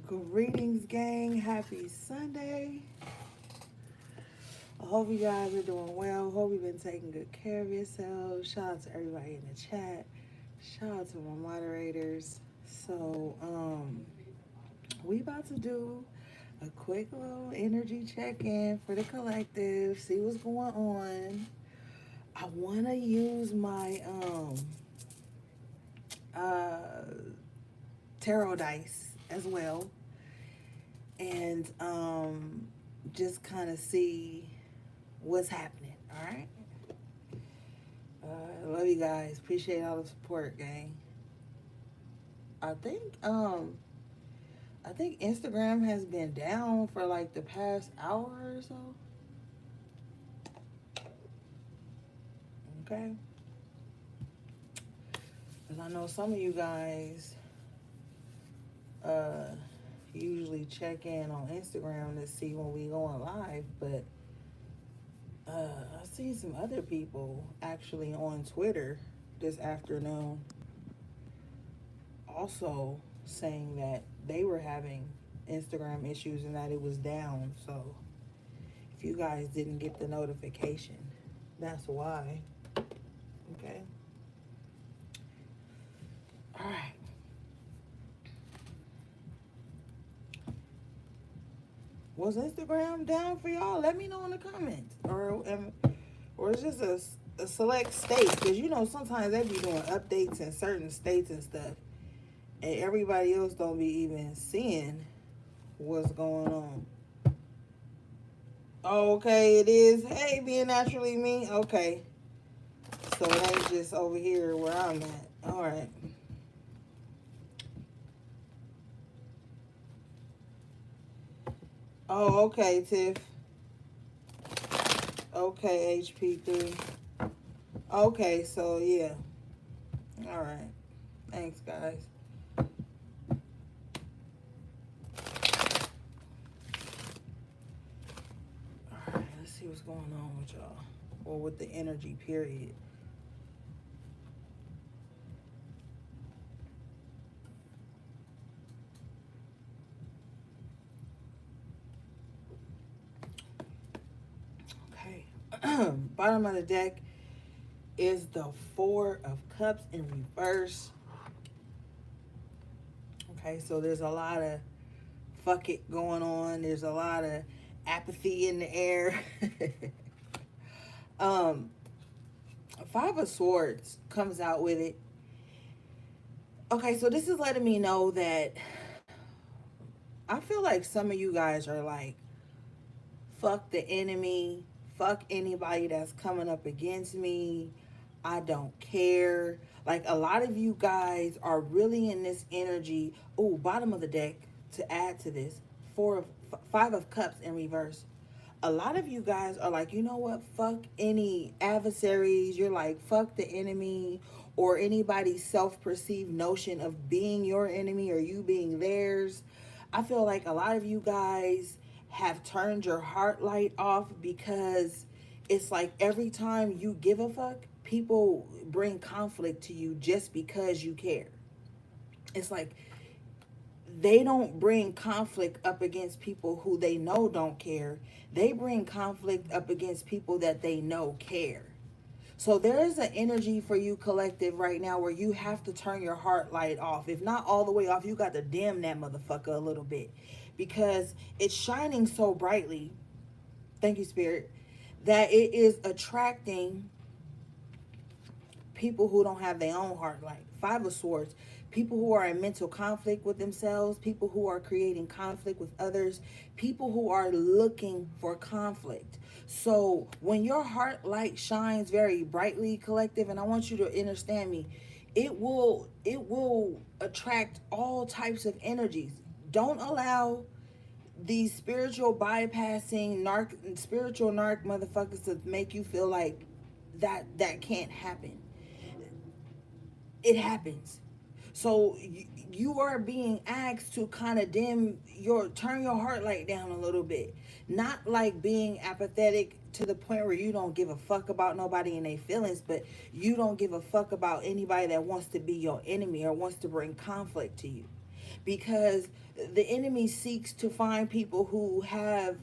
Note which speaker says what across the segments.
Speaker 1: Greetings, gang. Happy Sunday. I hope you guys are doing well. Hope you've been taking good care of yourselves. Shout out to everybody in the chat. Shout out to my moderators. We about to do a quick little energy check-in for the collective. See what's going on. I want to use my uh tarot dice as well, and just kind of see what's happening. All right. Love you guys. Appreciate all the support, gang. I think um I think Instagram has been down for like the past hour or so. Okay. Because I know some of you guys uh usually check in on Instagram to see when we going live, but I see some other people actually on Twitter this afternoon also saying that they were having Instagram issues and that it was down. So if you guys didn't get the notification, that's why. Okay. All right. Was Instagram down for y'all? Let me know in the comments. Or it's just a select state. Because you know sometimes they be doing updates in certain states and stuff. And everybody else don't be even seeing what's going on. Okay, it is. Hey, being naturally me. Okay. So it ain't just over here where I'm at. All right. Oh, okay, Tiff. Okay, HP3. Okay, so yeah. All right. Thanks, guys. All right, let's see what's going on with y'all. Or with the energy, period. Okay. Bottom of the deck is the Four of Cups in reverse. Okay, so there's a lot of fuck it going on. There's a lot of apathy in the air. um, Five of Swords comes out with it. Okay, so this is letting me know that I feel like some of you guys are like, fuck the enemy, fuck anybody that's coming up against me. I don't care. Like a lot of you guys are really in this energy. Oh, bottom of the deck to add to this, Five of Cups in reverse. A lot of you guys are like, you know what? Fuck any adversaries. You're like, fuck the enemy or anybody's self-perceived notion of being your enemy or you being theirs. I feel like a lot of you guys have turned your heart light off because it's like every time you give a fuck, people bring conflict to you just because you care. It's like they don't bring conflict up against people who they know don't care. They bring conflict up against people that they know care. So there is an energy for you collective right now where you have to turn your heart light off. If not all the way off, you got to dim that motherfucker a little bit because it's shining so brightly. Thank you, Spirit. That it is attracting people who don't have their own heart light. Five of Swords. People who are in mental conflict with themselves, people who are creating conflict with others, people who are looking for conflict. So when your heart light shines very brightly, collective, and I want you to understand me, it will attract all types of energies. Don't allow these spiritual bypassing spiritual narc motherfuckers to make you feel like that can't happen. It happens. So you are being asked to kind of turn your heart light down a little bit. Not like being apathetic to the point where you don't give a fuck about nobody and their feelings, but you don't give a fuck about anybody that wants to be your enemy or wants to bring conflict to you. because the enemy seeks to find people who have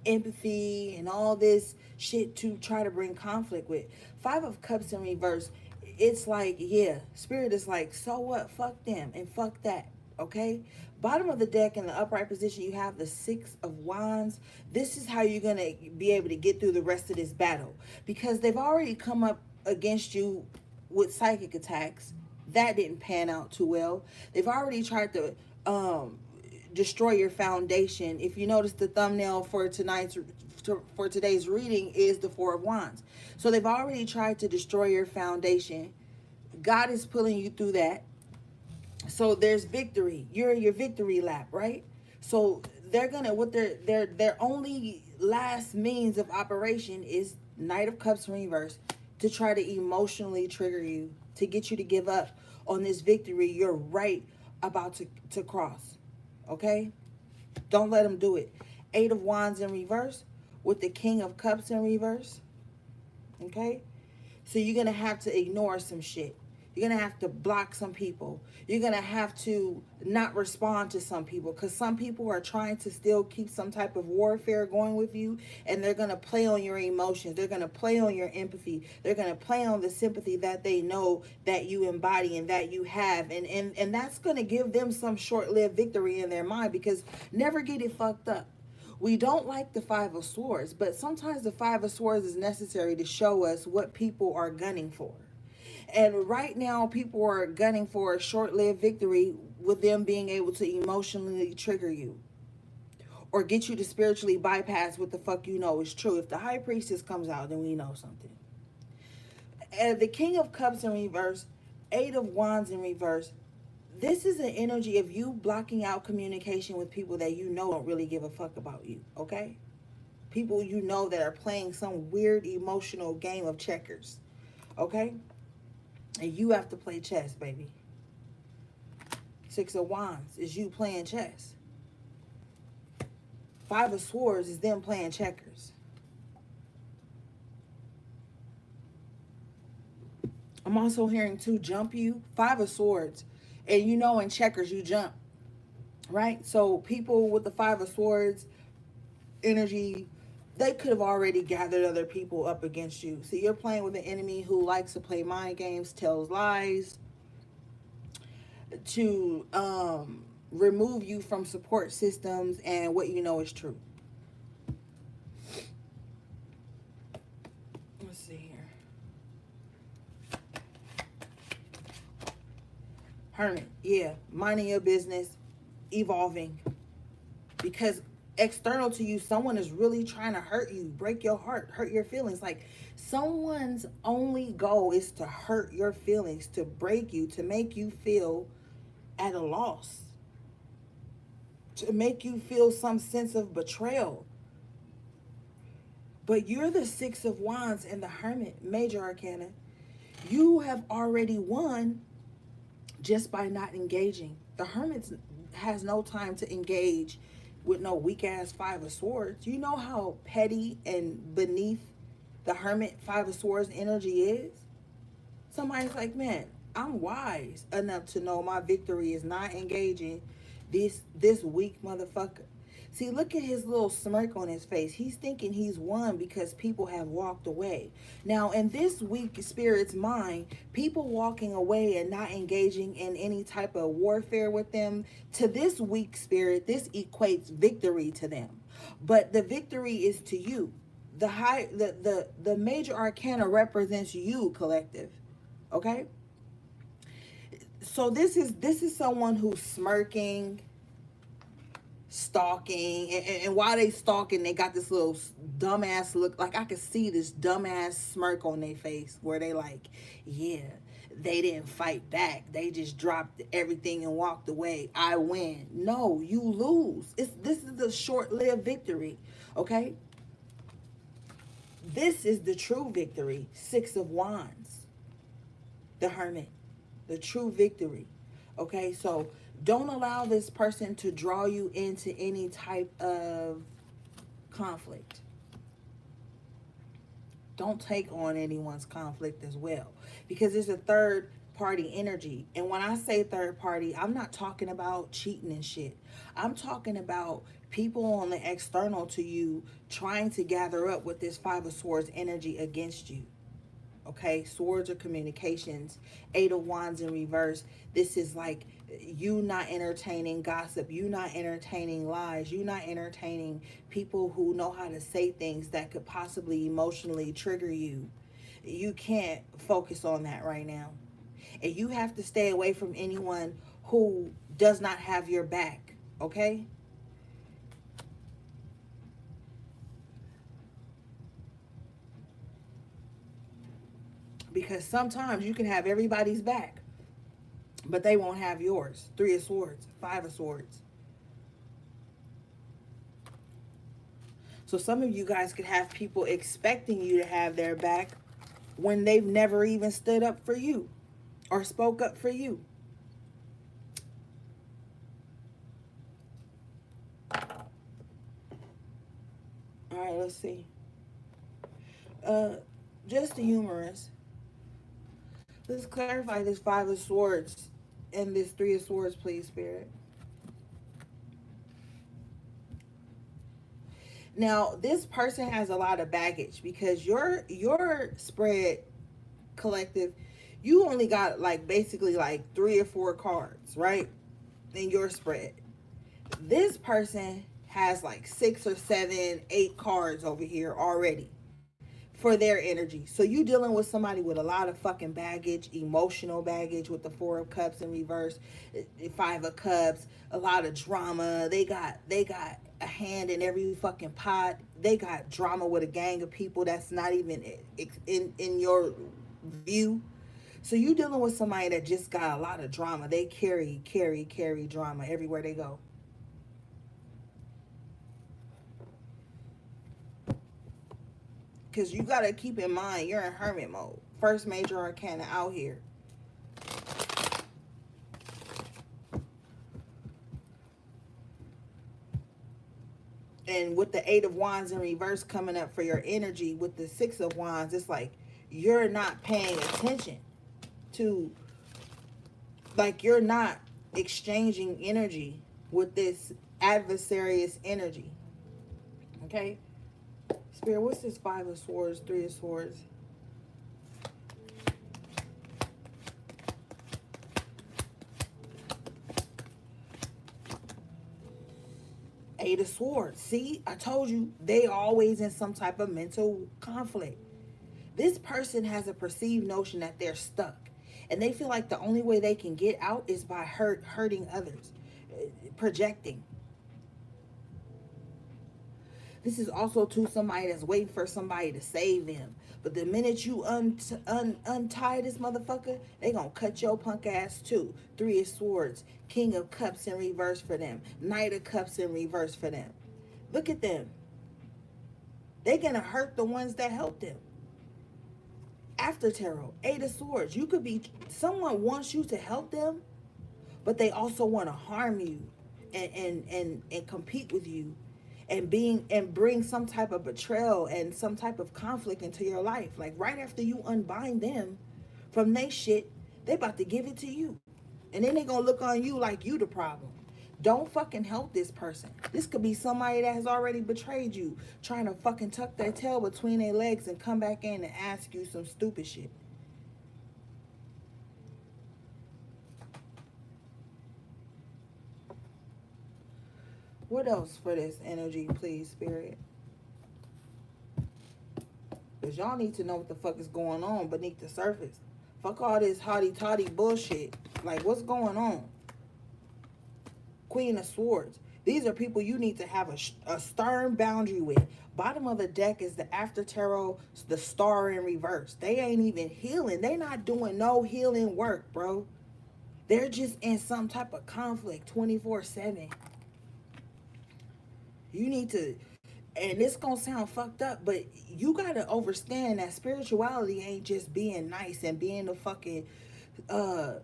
Speaker 1: empathy and all this shit to try to bring conflict with. Five of Cups in reverse, it's like, yeah, Spirit is like, so what? Fuck them and fuck that. Okay? Bottom of the deck in the upright position, you have the Six of Wands. This is how you're going to be able to get through the rest of this battle, because they've already come up against you with psychic attacks. That didn't pan out too well. They've already tried to destroy your foundation. If you notice, the thumbnail for today's reading is the Four of Wands. So they've already tried to destroy your foundation. God is pulling you through that. So there's victory. You're in your victory lap, right? So they're gonna, what their only last means of operation is Knight of Cups in reverse, to try to emotionally trigger you, to get you to give up on this victory you're right about to cross. Okay? Don't let them do it. Eight of Wands in reverse with the King of Cups in reverse. Okay? So you're going to have to ignore some shit. You're going to have to block some people. You're going to have to not respond to some people, because some people are trying to still keep some type of warfare going with you, and they're going to play on your emotions. They're going to play on your empathy. They're going to play on the sympathy that they know that you embody and that you have. And that's going to give them some short-lived victory in their mind, because never get it fucked up. We don't like the Five of Swords, but sometimes the Five of Swords is necessary to show us what people are gunning for. And right now, people are gunning for a short-lived victory with them being able to emotionally trigger you or get you to spiritually bypass what the fuck you know is true. If the High Priestess comes out, then we know something. And the King of Cups in reverse, Eight of Wands in reverse, this is an energy of you blocking out communication with people that you know don't really give a fuck about you, okay? People you know that are playing some weird emotional game of checkers, okay? And you have to play chess, baby. Six of Wands is you playing chess. Five of Swords is them playing checkers. I'm also hearing to jump you. Five of Swords. And you know in checkers you jump, right? So people with the Five of Swords energy, they could have already gathered other people up against you. So you're playing with an enemy who likes to play mind games, tells lies, to remove you from support systems and what you know is true. Let's see here. Hermit, yeah, minding your business, evolving. Because external to you, someone is really trying to hurt you, break your heart, hurt your feelings. Like, someone's only goal is to hurt your feelings, to break you, to make you feel at a loss, to make you feel some sense of betrayal. But you're the Six of Wands and the Hermit, major arcana. You have already won just by not engaging. The Hermit has no time to engage with no weak ass Five of Swords. You know how petty and beneath the Hermit Five of Swords energy is? Somebody's like, man, I'm wise enough to know my victory is not engaging this weak motherfucker. See, look at his little smirk on his face. He's thinking he's won because people have walked away. Now, in this weak spirit's mind, people walking away and not engaging in any type of warfare with them, to this weak spirit, this equates victory to them. But the victory is to you. The major arcana represents you, collective. Okay? So this is someone who's smirking, stalking, and while they stalking, they got this little dumbass look. Like, I could see this dumbass smirk on their face where they like, yeah, they didn't fight back, they just dropped everything and walked away. I win. No, you lose. This is a short-lived victory. Okay, this is the true victory. Six of Wands, the Hermit, the true victory. Okay, so don't allow this person to draw you into any type of conflict. Don't take on anyone's conflict as well, because there's a third party energy. And when I say third party, I'm not talking about cheating and shit. I'm talking about people on the external to you trying to gather up with this Five of Swords energy against you. Okay, swords are communications. Eight of Wands in reverse. This is like you not entertaining gossip, you not entertaining lies, you not entertaining people who know how to say things that could possibly emotionally trigger you. You can't focus on that right now. And you have to stay away from anyone who does not have your back. Okay? Because sometimes you can have everybody's back, but they won't have yours. Three of Swords, Five of Swords. So some of you guys could have people expecting you to have their back when they've never even stood up for you or spoke up for you. All right, let's see. Uh, just the humorous. Let's clarify this Five of Swords and this Three of Swords, please, Spirit. Now, this person has a lot of baggage because your spread collective, you only got like basically like 3 or 4 cards, right? In your spread. This person has like 6 or 7, 8 cards over here already for their energy. So you dealing with somebody with a lot of fucking baggage, emotional baggage with the Four of Cups in reverse, Five of Cups, a lot of drama. They got a hand in every fucking pot. They got drama with a gang of people that's not even in your view. So you dealing with somebody that just got a lot of drama. They carry drama everywhere they go. Because you got to keep in mind, you're in hermit mode. First major arcana out here. And with the Eight of Wands in reverse coming up for your energy, with the Six of Wands, it's like you're not paying attention to, like you're not exchanging energy with this adversarious energy. Okay? Spirit, what's this Five of Swords, Three of Swords? Eight of Swords. See, I told you, they always in some type of mental conflict. This person has a perceived notion that they're stuck. And they feel like the only way they can get out is by hurting others, projecting. This is also to somebody that's waiting for somebody to save them. But the minute you untie this motherfucker, they gonna cut your punk ass too. Three of Swords, King of Cups in reverse for them. Knight of Cups in reverse for them. Look at them. They gonna hurt the ones that help them. After tarot, Eight of Swords. You could be, someone wants you to help them, but they also want to harm you and compete with you and bring some type of betrayal and some type of conflict into your life. Like right after you unbind them from they shit, they about to give it to you. And then they gonna look on you like you the problem. Don't fucking help this person. This could be somebody that has already betrayed you, trying to fucking tuck their tail between their legs and come back in and ask you some stupid shit. What else for this energy, please, Spirit? Because y'all need to know what the fuck is going on beneath the surface. Fuck all this hotty-toddy bullshit. Like, what's going on? Queen of Swords. These are people you need to have a stern boundary with. Bottom of the deck is the after tarot, the star in reverse. They ain't even healing. They not doing no healing work, bro. They're just in some type of conflict 24/7. You need to, and this gonna sound fucked up, but you gotta understand that spirituality ain't just being nice and being a fucking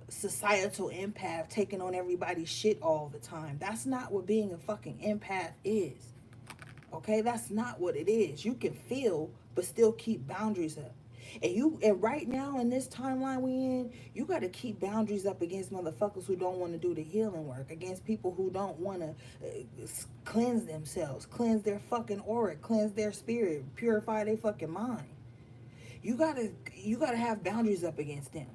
Speaker 1: societal empath taking on everybody's shit all the time. That's not what being a fucking empath is. Okay, that's not what it is. You can feel but still keep boundaries up. And right now in this timeline we in, you got to keep boundaries up against motherfuckers who don't want to do the healing work, against people who don't want to cleanse themselves, cleanse their fucking aura, cleanse their spirit, purify their fucking mind. You gotta have boundaries up against them,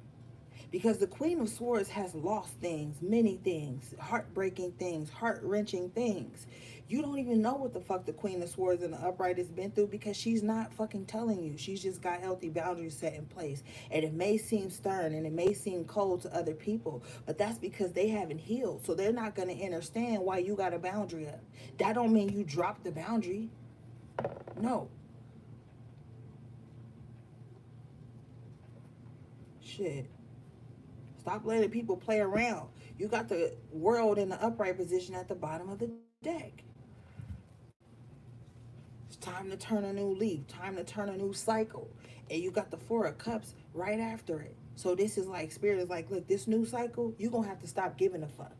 Speaker 1: because the Queen of Swords has lost things, many things, heartbreaking things, heart-wrenching things. You don't even know what the fuck the Queen of Swords and the Upright has been through, because she's not fucking telling you. She's just got healthy boundaries set in place. And it may seem stern and it may seem cold to other people, but that's because they haven't healed. So they're not going to understand why you got a boundary up. That don't mean you drop the boundary. No. Shit. Stop letting people play around. You got the world in the upright position at the bottom of the deck. It's time to turn a new leaf, time to turn a new cycle. And you got the Four of Cups right after it. So this is like, Spirit is like, look, this new cycle, you're going to have to stop giving a fuck.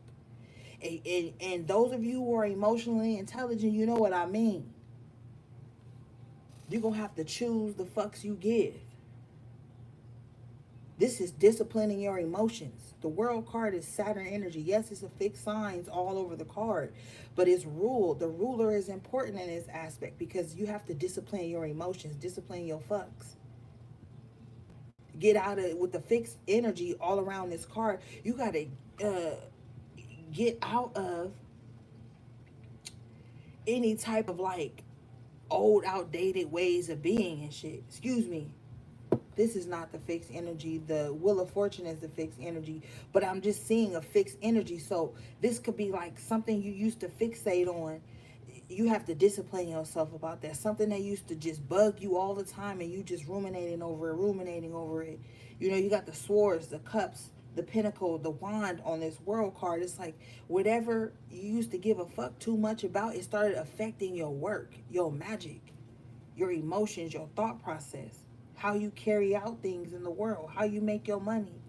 Speaker 1: And those of you who are emotionally intelligent, you know what I mean. You're going to have to choose the fucks you give. This is disciplining your emotions. The world card is Saturn energy. Yes, it's a fixed signs all over the card, but it's ruled. The ruler is important in this aspect, because you have to discipline your emotions, discipline your fucks. Get out of, with the fixed energy all around this card, you got to get out of any type of like old, outdated ways of being and shit. Excuse me. This is not the fixed energy. The Wheel of Fortune is the fixed energy, but I'm just seeing a fixed energy. So this could be like something you used to fixate on. You have to discipline yourself about that. Something that used to just bug you all the time, and you just ruminating over it. You know, you got the swords, the cups, the pentacle, the wand on this world card. It's like whatever you used to give a fuck too much about, it started affecting your work, your magic, your emotions, your thought process, how you carry out things in the world, how you make your money,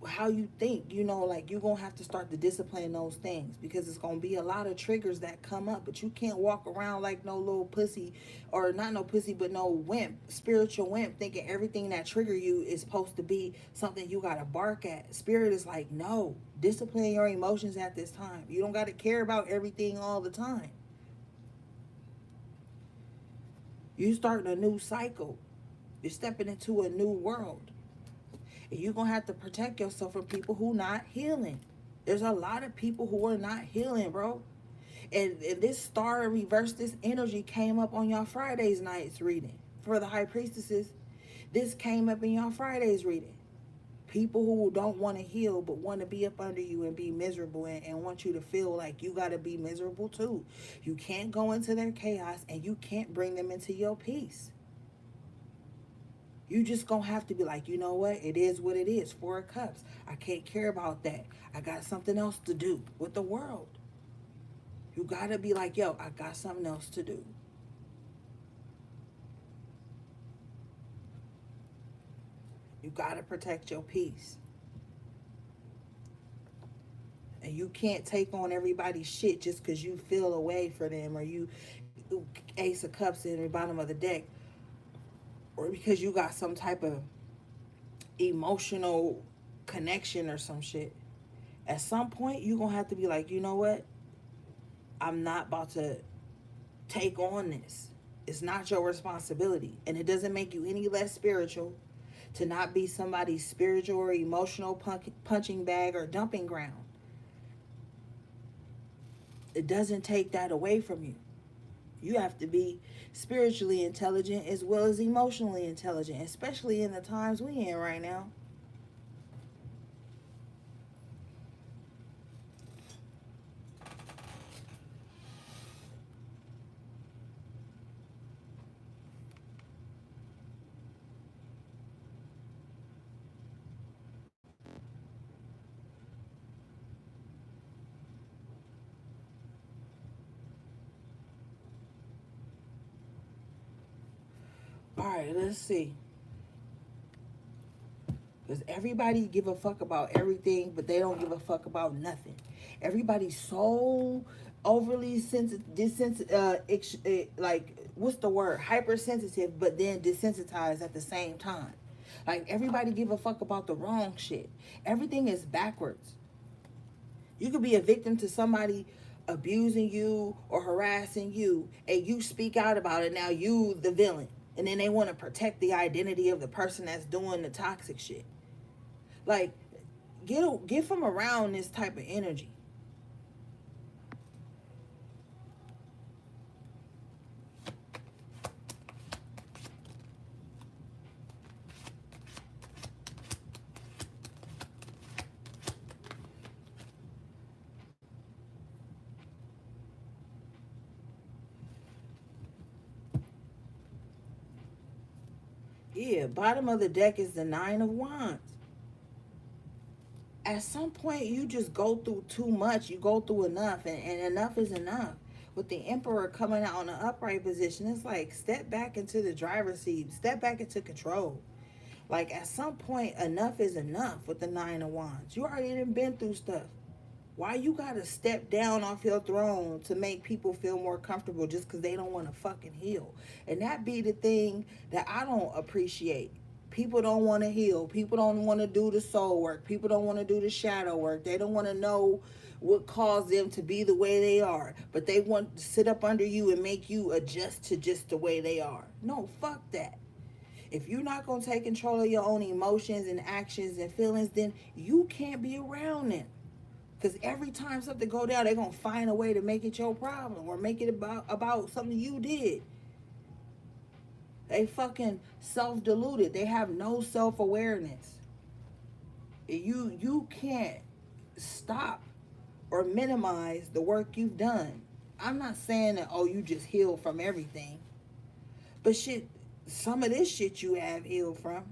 Speaker 1: how you think. You know, like, you're gonna have to start to discipline those things, because it's gonna be a lot of triggers that come up. But you can't walk around like no little pussy, or not no pussy, but no wimp, spiritual wimp, thinking everything that trigger you is supposed to be something you gotta bark at. Spirit is like, no, discipline your emotions at this time. You don't gotta care about everything all the time. You starting a new cycle. You're stepping into a new world. And you're going to have to protect yourself from people who not healing. There's a lot of people who are not healing, bro. And this star reverse, this energy came up on y'all Friday's nights reading. For the high priestesses, this came up in y'all Friday's reading. People who don't want to heal, but want to be up under you and be miserable, and want you to feel like you got to be miserable too. You can't go into their chaos, and you can't bring them into your peace. You just gonna have to be like, you know what? It is what it is. Four of Cups. I can't care about that. I got something else to do with the world. You gotta be like, yo, I got something else to do. You gotta protect your peace. And you can't take on everybody's shit just because you feel away for them, or you Ace of Cups in the bottom of the deck, or because you got some type of emotional connection or some shit. At some point, you're going to have to be like, you know what? I'm not about to take on this. It's not your responsibility. And it doesn't make you any less spiritual to not be somebody's spiritual or emotional punching bag or dumping ground. It doesn't take that away from you. You have to be spiritually intelligent as well as emotionally intelligent, especially in the times we in right now. All right, let's see. Because everybody give a fuck about everything, but they don't give a fuck about nothing. Everybody's so overly sensitive, like what's the word, hypersensitive, but then desensitized at the same time. Like everybody give a fuck about the wrong shit. Everything is backwards. You could be a victim to somebody abusing you or harassing you, and you speak out about it. Now you the villain, and then they want to protect the identity of the person that's doing the toxic shit. Like, get from around this type of energy. Yeah, bottom of the deck is the Nine of Wands. At some point, you just go through too much. You go through enough, and enough is enough. With the Emperor coming out on the upright position, it's like step back into the driver's seat, step back into control. Like at some point, enough is enough with the Nine of Wands. You already done been through stuff. Why you gotta step down off your throne to make people feel more comfortable just because they don't want to fucking heal? And that be the thing that I don't appreciate. People don't want to heal. People don't want to do the soul work. People don't want to do the shadow work. They don't want to know what caused them to be the way they are. But they want to sit up under you and make you adjust to just the way they are. No, fuck that. If you're not going to take control of your own emotions and actions and feelings, then you can't be around them. Because every time something go down, they're going to find a way to make it your problem or make it about something you did. They fucking self-deluded. They have no self-awareness. You can't stop or minimize the work you've done. I'm not saying that, oh, you just healed from everything. But shit, some of this shit you have healed from.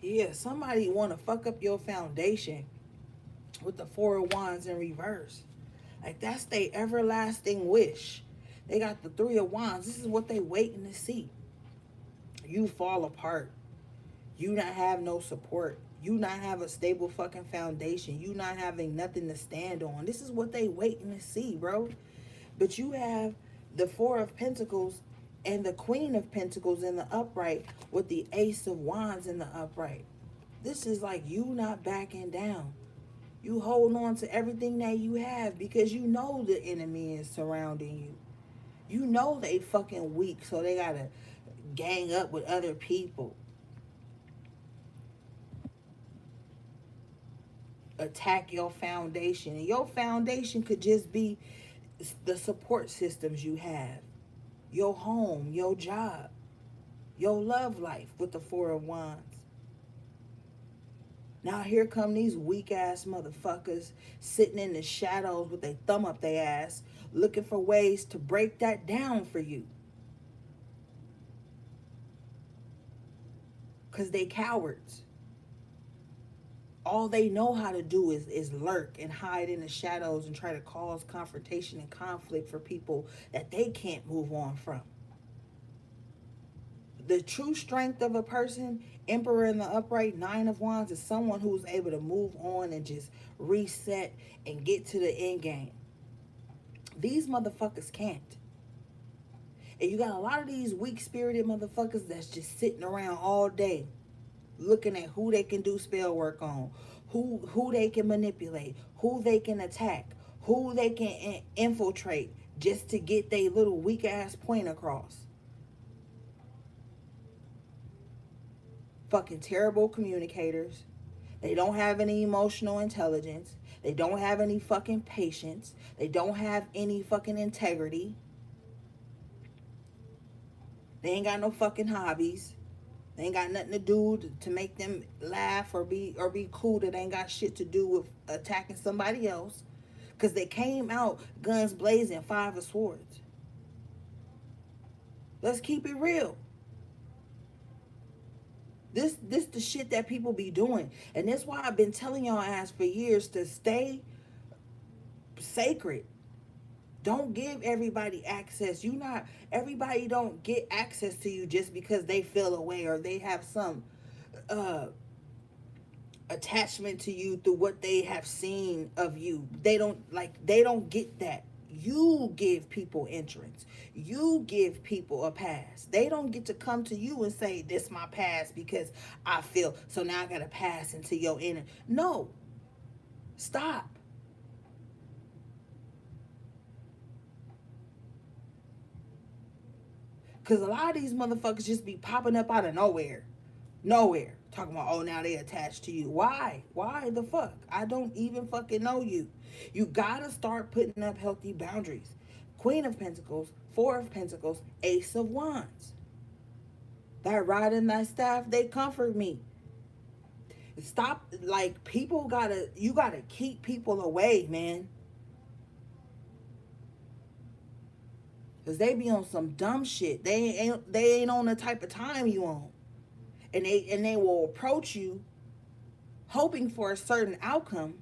Speaker 1: Yeah, somebody want to fuck up your foundation with the Four of Wands in reverse. Like that's their everlasting wish. They got the Three of Wands. This is what they waiting to see. You fall apart. You not have no support. You not have a stable fucking foundation. You not having nothing to stand on. This is what they waiting to see, bro. But you have the Four of Pentacles and the Queen of Pentacles in the upright with the Ace of Wands in the upright. This is like you not backing down. You hold on to everything that you have because you know the enemy is surrounding you. You know they fucking weak, so they gotta gang up with other people. Attack your foundation. And your foundation could just be the support systems you have. Your home, your job, your love life with the Four of Wands. Now here come these weak ass motherfuckers sitting in the shadows with their thumb up their ass looking for ways to break that down for you. Because they cowards. All they know how to do is lurk and hide in the shadows and try to cause confrontation and conflict for people that they can't move on from. The true strength of a person, Emperor in the upright, Nine of Wands, is someone who's able to move on and just reset and get to the end game. These motherfuckers can't. And you got a lot of these weak-spirited motherfuckers that's just sitting around all day looking at who they can do spell work on, who they can manipulate, who they can attack, who they can infiltrate just to get their little weak-ass point across. Fucking terrible communicators. They don't have any emotional intelligence. They don't have any fucking patience. They don't have any fucking integrity. They ain't got no fucking hobbies. They ain't got nothing to do to make them laugh or be cool. That ain't got shit to do with attacking somebody else. Cause they came out guns blazing, Five of Swords. Let's keep it real. This the shit that people be doing. And that's why I've been telling y'all ass for years to stay sacred. Don't give everybody access. Everybody don't get access to you just because they feel away or they have some attachment to you through what they have seen of you. They don't get that. You give people entrance. You give people a pass. They don't get to come to you and say, this my pass because I feel so now I gotta pass into your inner. No. Stop. Cause a lot of these motherfuckers just be popping up out of nowhere. Nowhere. Talking about, oh, now they attached to you. Why? Why the fuck? I don't even fucking know you. You gotta start putting up healthy boundaries. Queen of Pentacles, Four of Pentacles, Ace of Wands. That rod and that staff, they comfort me. Stop, like, you gotta keep people away, man. Cause they be on some dumb shit. They ain't on the type of time you on. And they will approach you hoping for a certain outcome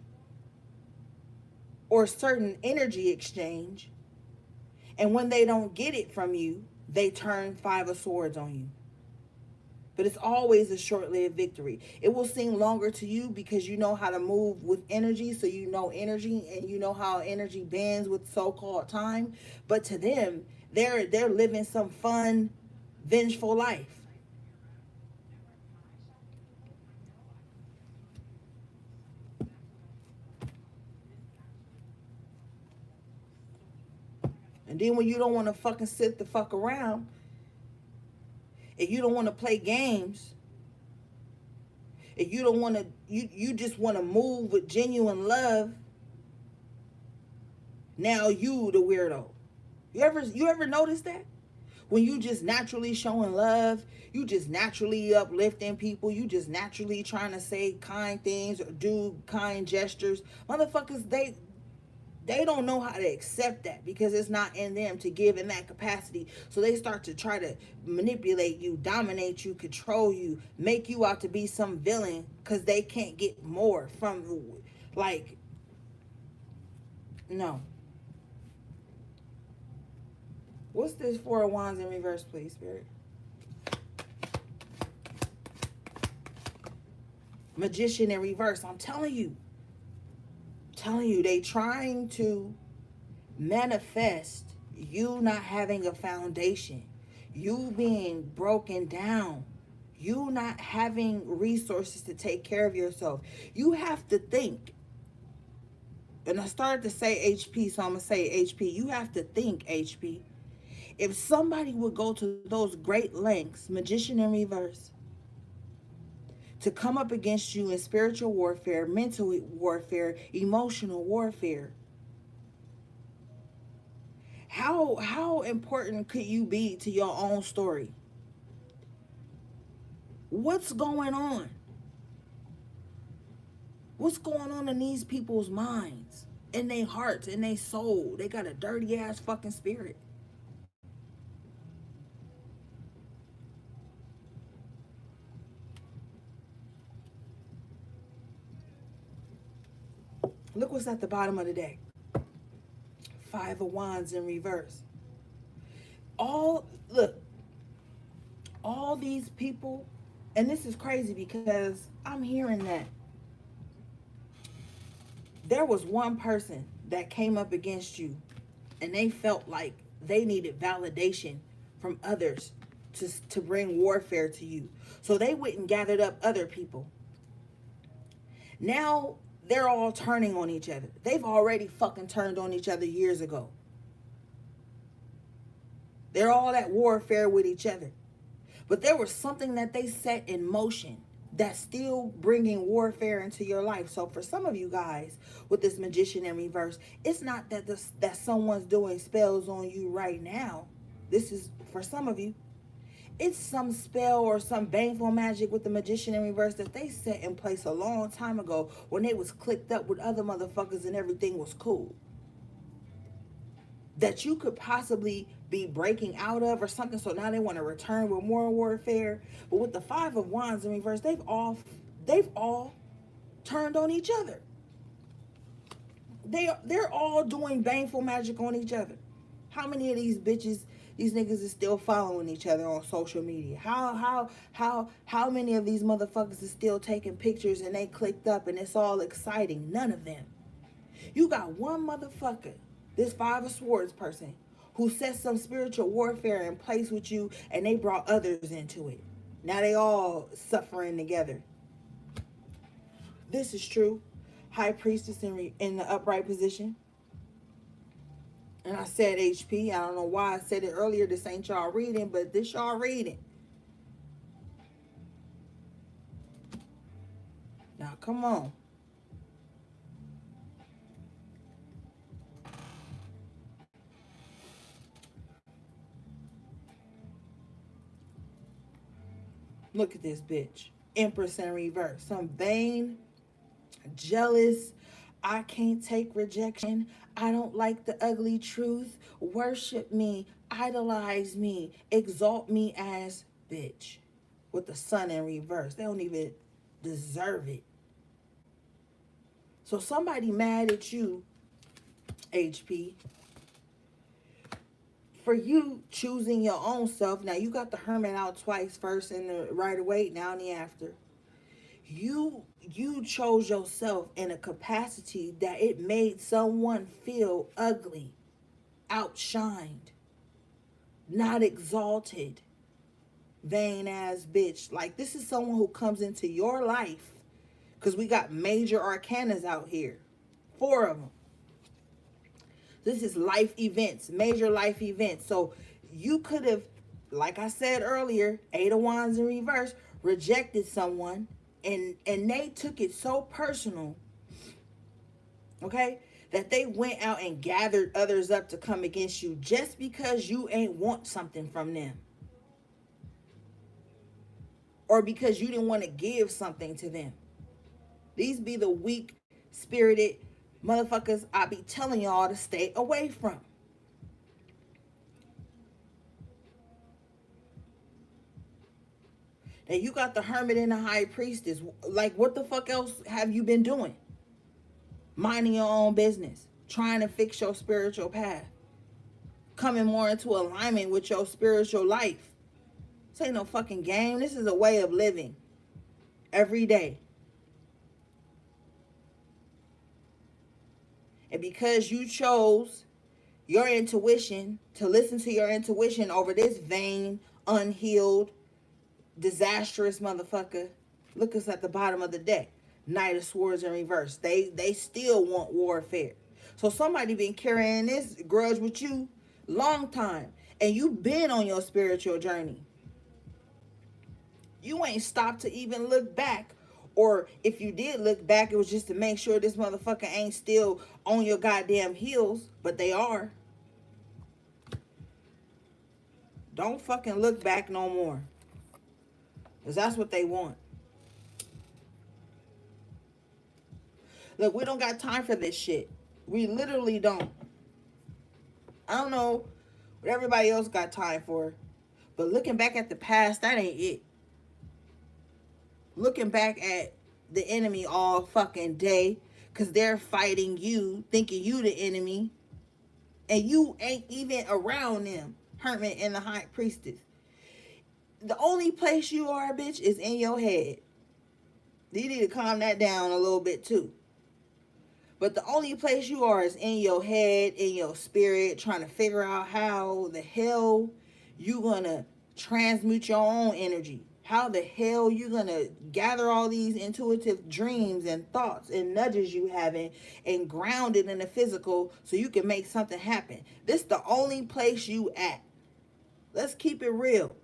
Speaker 1: or certain energy exchange. And when they don't get it from you, they turn Five of Swords on you. But it's always a short-lived victory. It will seem longer to you because you know how to move with energy. So you know energy and you know how energy bends with so-called time. But to them, they're living some fun, vengeful life. And then when you don't want to fucking sit the fuck around, and you don't want to play games, and you don't want to, you just want to move with genuine love, now you the weirdo. You ever notice that? When you just naturally showing love, you just naturally uplifting people, you just naturally trying to say kind things or do kind gestures. Motherfuckers, they don't know how to accept that because it's not in them to give in that capacity. So they start to try to manipulate you, dominate you, control you, make you out to be some villain because they can't get more from, like, no. What's this Four of Wands in reverse, please, Spirit? Magician in reverse. I'm telling you. They trying to manifest you not having a foundation, you being broken down, you not having resources to take care of yourself. You have to think, and I started to say HP, so I'm gonna say HP. You have to think, HP. If somebody would go to those great lengths, Magician in reverse, to come up against you in spiritual warfare, mental warfare, emotional warfare, how important could you be to your own story? What's going on? What's going on in these people's minds, in their hearts, in their soul? They got a dirty ass fucking spirit. Look what's at the bottom of the deck. Five of Wands in reverse. Look, all these people, and this is crazy because I'm hearing that there was one person that came up against you and they felt like they needed validation from others to bring warfare to you. So they went and gathered up other people. Now they're all turning on each other. They've already fucking turned on each other years ago. They're all at warfare with each other. But there was something that they set in motion that's still bringing warfare into your life. So for some of you guys with this Magician in reverse, it's not that someone's doing spells on you right now. This is for some of you. It's some spell or some baneful magic with the Magician in reverse that they set in place a long time ago when they was clicked up with other motherfuckers and everything was cool. That you could possibly be breaking out of or something. So now they want to return with more warfare. But with the Five of Wands in reverse, they've all turned on each other. They're all doing baneful magic on each other. How many of these bitches, These niggas is still following each other on social media. How many of these motherfuckers is still taking pictures and they clicked up and it's all exciting? None of them. You got one motherfucker, this Five of Swords person, who set some spiritual warfare in place with you and they brought others into it. Now they all suffering together. This is true. High priestess in the upright position. And I said HP. I don't know why I said it earlier. This ain't y'all reading, but this y'all reading. Now, come on. Look at this bitch. Empress in reverse. Some vain, jealous. I can't take rejection. I don't like the ugly truth. Worship me. Idolize me. Exalt me as bitch. With the sun in reverse. They don't even deserve it. So somebody mad at you, HP, for you choosing your own self. Now you got the hermit out twice, first in the right away, now in the after. You chose yourself in a capacity that it made someone feel ugly, outshined, not exalted, vain ass bitch. Like, this is someone who comes into your life, because we got major arcanas out here, 4 of them. This is life events, major life events. So you could have, like I said earlier, 8 of Wands in reverse, rejected someone, and they took it so personal, okay, that they went out and gathered others up to come against you just because you ain't want something from them. Or because you didn't want to give something to them. These be the weak spirited motherfuckers I be telling y'all to stay away from. And you got the hermit and the high priestess. Like, what the fuck else have you been doing? Minding your own business. Trying to fix your spiritual path. Coming more into alignment with your spiritual life. This ain't no fucking game. This is a way of living. Every day. And because you chose your intuition, to listen to your intuition over this vain, unhealed, disastrous motherfucker, look us at the bottom of the deck. Knight of Swords in reverse. They still want warfare. So somebody been carrying this grudge with you long time. And you been on your spiritual journey. You ain't stopped to even look back. Or if you did look back, it was just to make sure this motherfucker ain't still on your goddamn heels. But they are. Don't fucking look back no more. Because that's what they want. Look, we don't got time for this shit. We literally don't. I don't know what everybody else got time for. But looking back at the past, that ain't it. Looking back at the enemy all fucking day. Because they're fighting you, thinking you the enemy. And you ain't even around them. Hermit and the high priestess. The only place you are, bitch, is in your head. You need to calm that down a little bit too. But the only place you are is in your head, in your spirit, trying to figure out how the hell you gonna transmute your own energy. How the hell you gonna gather all these intuitive dreams and thoughts and nudges you having and ground it in the physical so you can make something happen. This is the only place you at. Let's keep it real.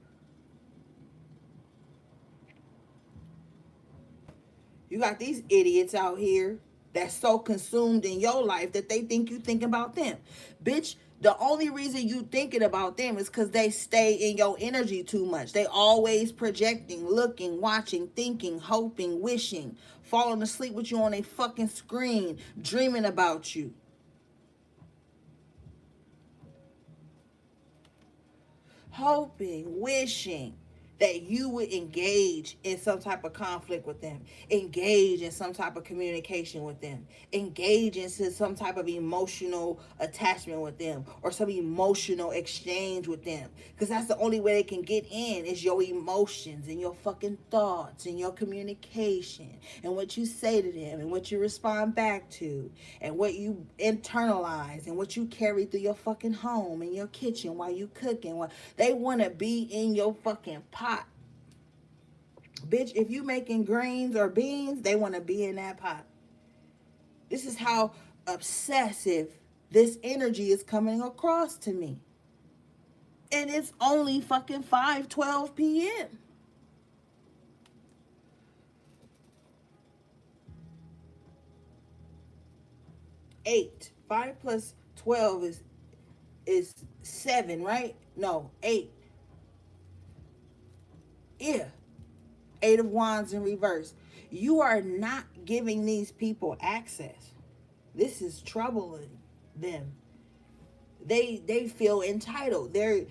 Speaker 1: You got these idiots out here that's so consumed in your life that they think you thinking about them. Bitch, the only reason you thinking about them is because they stay in your energy too much. They always projecting, looking, watching, thinking, hoping, wishing, falling asleep with you on a fucking screen, dreaming about you. Hoping, wishing. that you would engage in some type of conflict with them, engage in some type of communication with them, engage in some type of emotional attachment with them, or some emotional exchange with them. Because that's the only way they can get in is your emotions and your fucking thoughts and your communication and what you say to them and what you respond back to and what you internalize and what you carry through your fucking home and your kitchen while you cooking. They want to be in your fucking pot. Bitch, if you making greens or beans, they want to be in that pot. This is how obsessive this energy is coming across to me. And it's only fucking 5:12 p.m. 8. 5 plus 12 is 7, right? No, 8. Yeah. 8 of Wands in reverse. You are not giving these people access. This is troubling them. They feel entitled. They're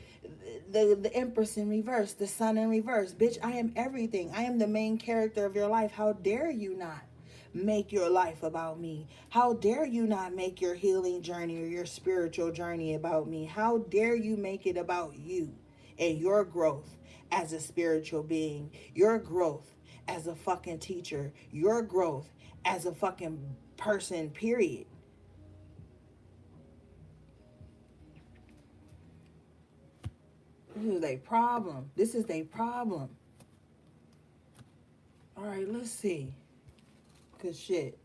Speaker 1: the Empress in reverse, the Sun in reverse. Bitch, I am everything. I am the main character of your life. How dare you not make your life about me? How dare you not make your healing journey or your spiritual journey about me? How dare you make it about you and your growth as a spiritual being, your growth as a fucking teacher, your growth as a fucking person, period. This is a problem. This is a problem. All right, let's see. Cause shit.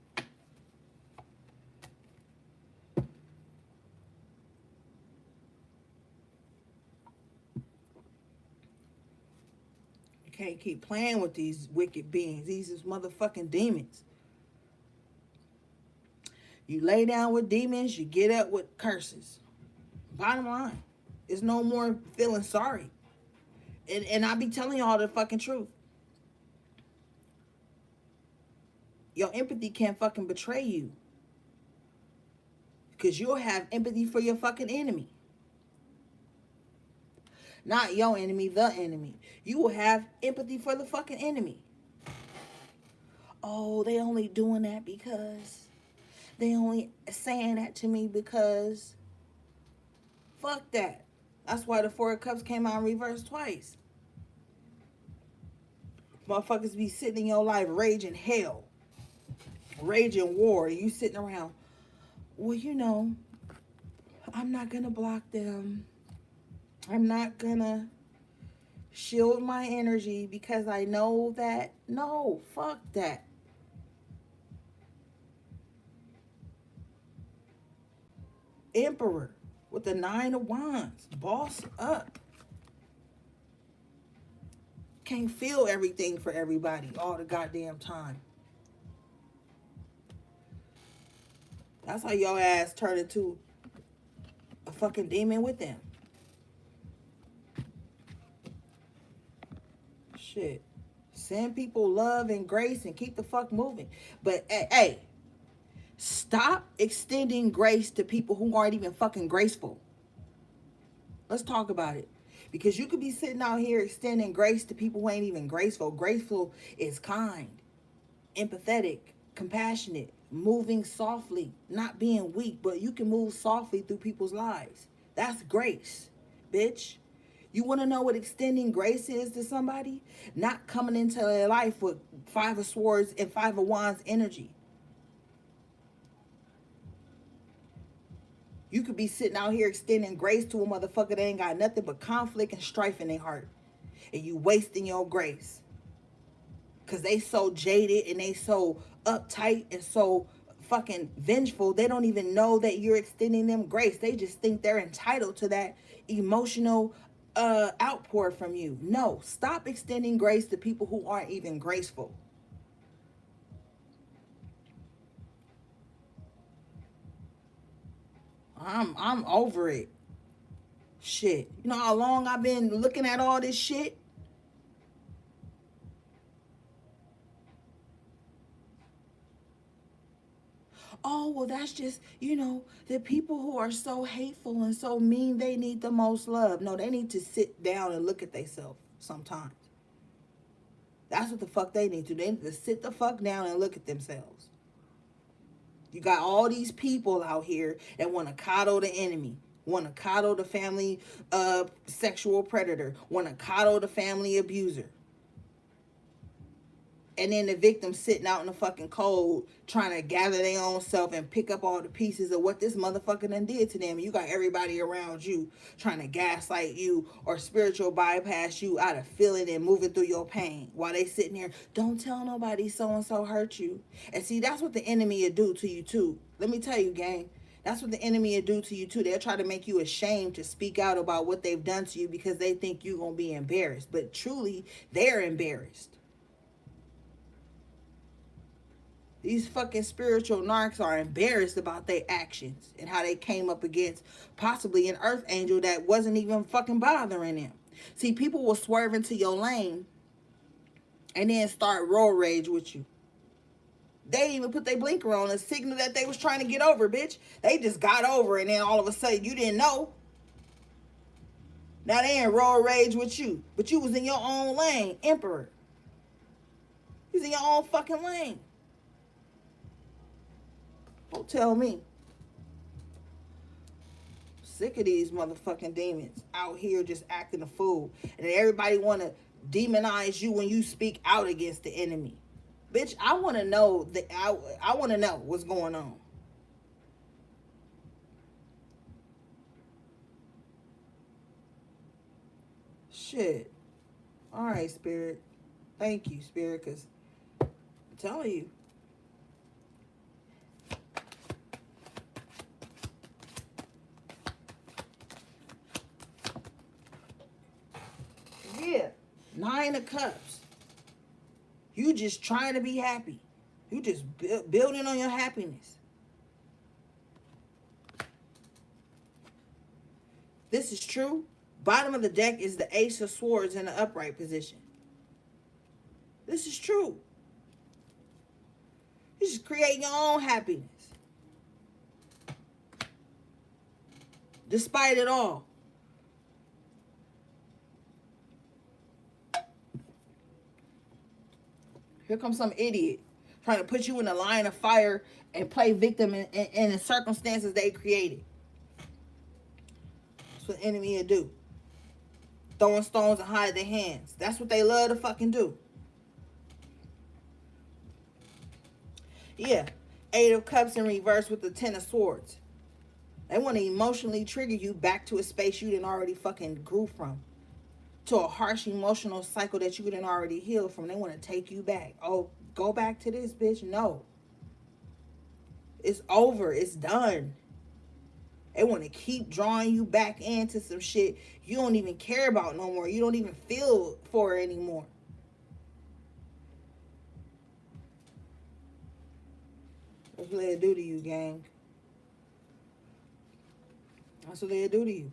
Speaker 1: You can't keep playing with these wicked beings. These is motherfucking demons. You lay down with demons, you get up with curses. Bottom line. It's no more feeling sorry. And I be telling y'all the fucking truth. Your empathy can't fucking betray you. Because you'll have empathy for your fucking enemy. Not your enemy, the enemy. You will have empathy for the fucking enemy. Oh, they only doing that because they only saying that to me because fuck that. That's why the Four of Cups came out in reverse twice. Motherfuckers be sitting in your life raging hell, raging war. You sitting around, well, I'm not gonna block them. I'm not gonna shield my energy because I know that. No, fuck that. Emperor with the 9 of Wands. Boss up. Can't feel everything for everybody all the goddamn time. That's how your ass turn into a fucking demon with them. Shit. Send people love and grace and keep the fuck moving. But hey, stop extending grace to people who aren't even fucking graceful. Let's talk about it. Because you could be sitting out here extending grace to people who ain't even graceful. Graceful is kind, empathetic, compassionate, moving softly, not being weak, but you can move softly through people's lives. That's grace, bitch. You want to know what extending grace is to somebody? Not coming into their life with 5 of Swords and 5 of Wands energy. You could be sitting out here extending grace to a motherfucker that ain't got nothing but conflict and strife in their heart. And you wasting your grace. Because they so jaded and they so uptight and so fucking vengeful, they don't even know that you're extending them grace. They just think they're entitled to that emotional outpour from you. No, stop extending grace to people who aren't even graceful. I'm over it. Shit. You know how long I've been looking at all this shit? Oh, well, that's just, the people who are so hateful and so mean, they need the most love. No, they need to sit down and look at themselves sometimes. That's what the fuck they need to. They need to sit the fuck down and look at themselves. You got all these people out here that want to coddle the enemy, want to coddle the family sexual predator, want to coddle the family abuser. And then the victim sitting out in the fucking cold trying to gather their own self and pick up all the pieces of what this motherfucker done did to them. You got everybody around you trying to gaslight you or spiritual bypass you out of feeling and moving through your pain while they sitting here, don't tell nobody so-and-so hurt you. And see, that's what the enemy will do to you too. Let me tell you, gang. That's what the enemy will do to you too. They'll try to make you ashamed to speak out about what they've done to you because they think you're going to be embarrassed. But truly, they're embarrassed. These fucking spiritual narcs are embarrassed about their actions and how they came up against possibly an earth angel that wasn't even fucking bothering them. See, people will swerve into your lane and then start road rage with you. They didn't even put their blinker on, a signal that they was trying to get over, bitch. They just got over and then all of a sudden you didn't know. Now they in road rage with you. But you was in your own lane, Emperor. You was in your own fucking lane. Don't tell me. Sick of these motherfucking demons out here just acting a fool. And everybody want to demonize you when you speak out against the enemy. Bitch, I want to know I want to know what's going on. Shit. All right, Spirit. Thank you, Spirit, because I'm telling you. Yeah. 9 of Cups. You just trying to be happy. You just building on your happiness. This is true. Bottom of the deck is the Ace of Swords in the upright position. This is true. You just create your own happiness. Despite it all. Here comes some idiot trying to put you in a line of fire and play victim in the circumstances they created. That's what the enemy will do. Throwing stones and hide their hands. That's what they love to fucking do. Yeah. 8 of Cups in reverse with the 10 of Swords. They want to emotionally trigger you back to a space you didn't already fucking grew from. To a harsh emotional cycle that you didn't already heal from. They want to take you back. Oh, go back to this, bitch. No. It's over. It's done. They want to keep drawing you back into some shit you don't even care about no more. You don't even feel for it anymore. That's what they do to you, gang. That's what they do to you.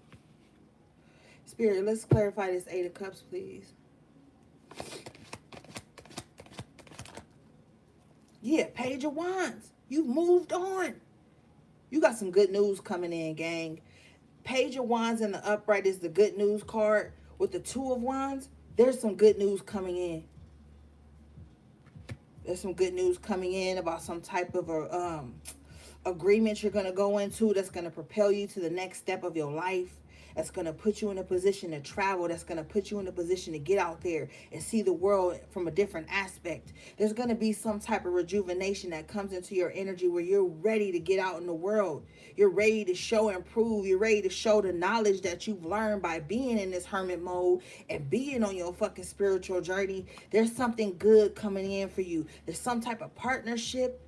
Speaker 1: Spirit, let's clarify this 8 of Cups, please. Yeah, Page of Wands. You've moved on. You got some good news coming in, gang. Page of Wands in the upright is the good news card. With the 2 of Wands, there's some good news coming in. There's some good news coming in about some type of a agreement you're going to go into that's going to propel you to the next step of your life. That's going to put you in a position to travel. That's going to put you in a position to get out there and see the world from a different aspect. There's going to be some type of rejuvenation that comes into your energy where you're ready to get out in the world. You're ready to show and prove. You're ready to show the knowledge that you've learned by being in this hermit mode and being on your fucking spiritual journey. There's something good coming in for you. There's some type of partnership.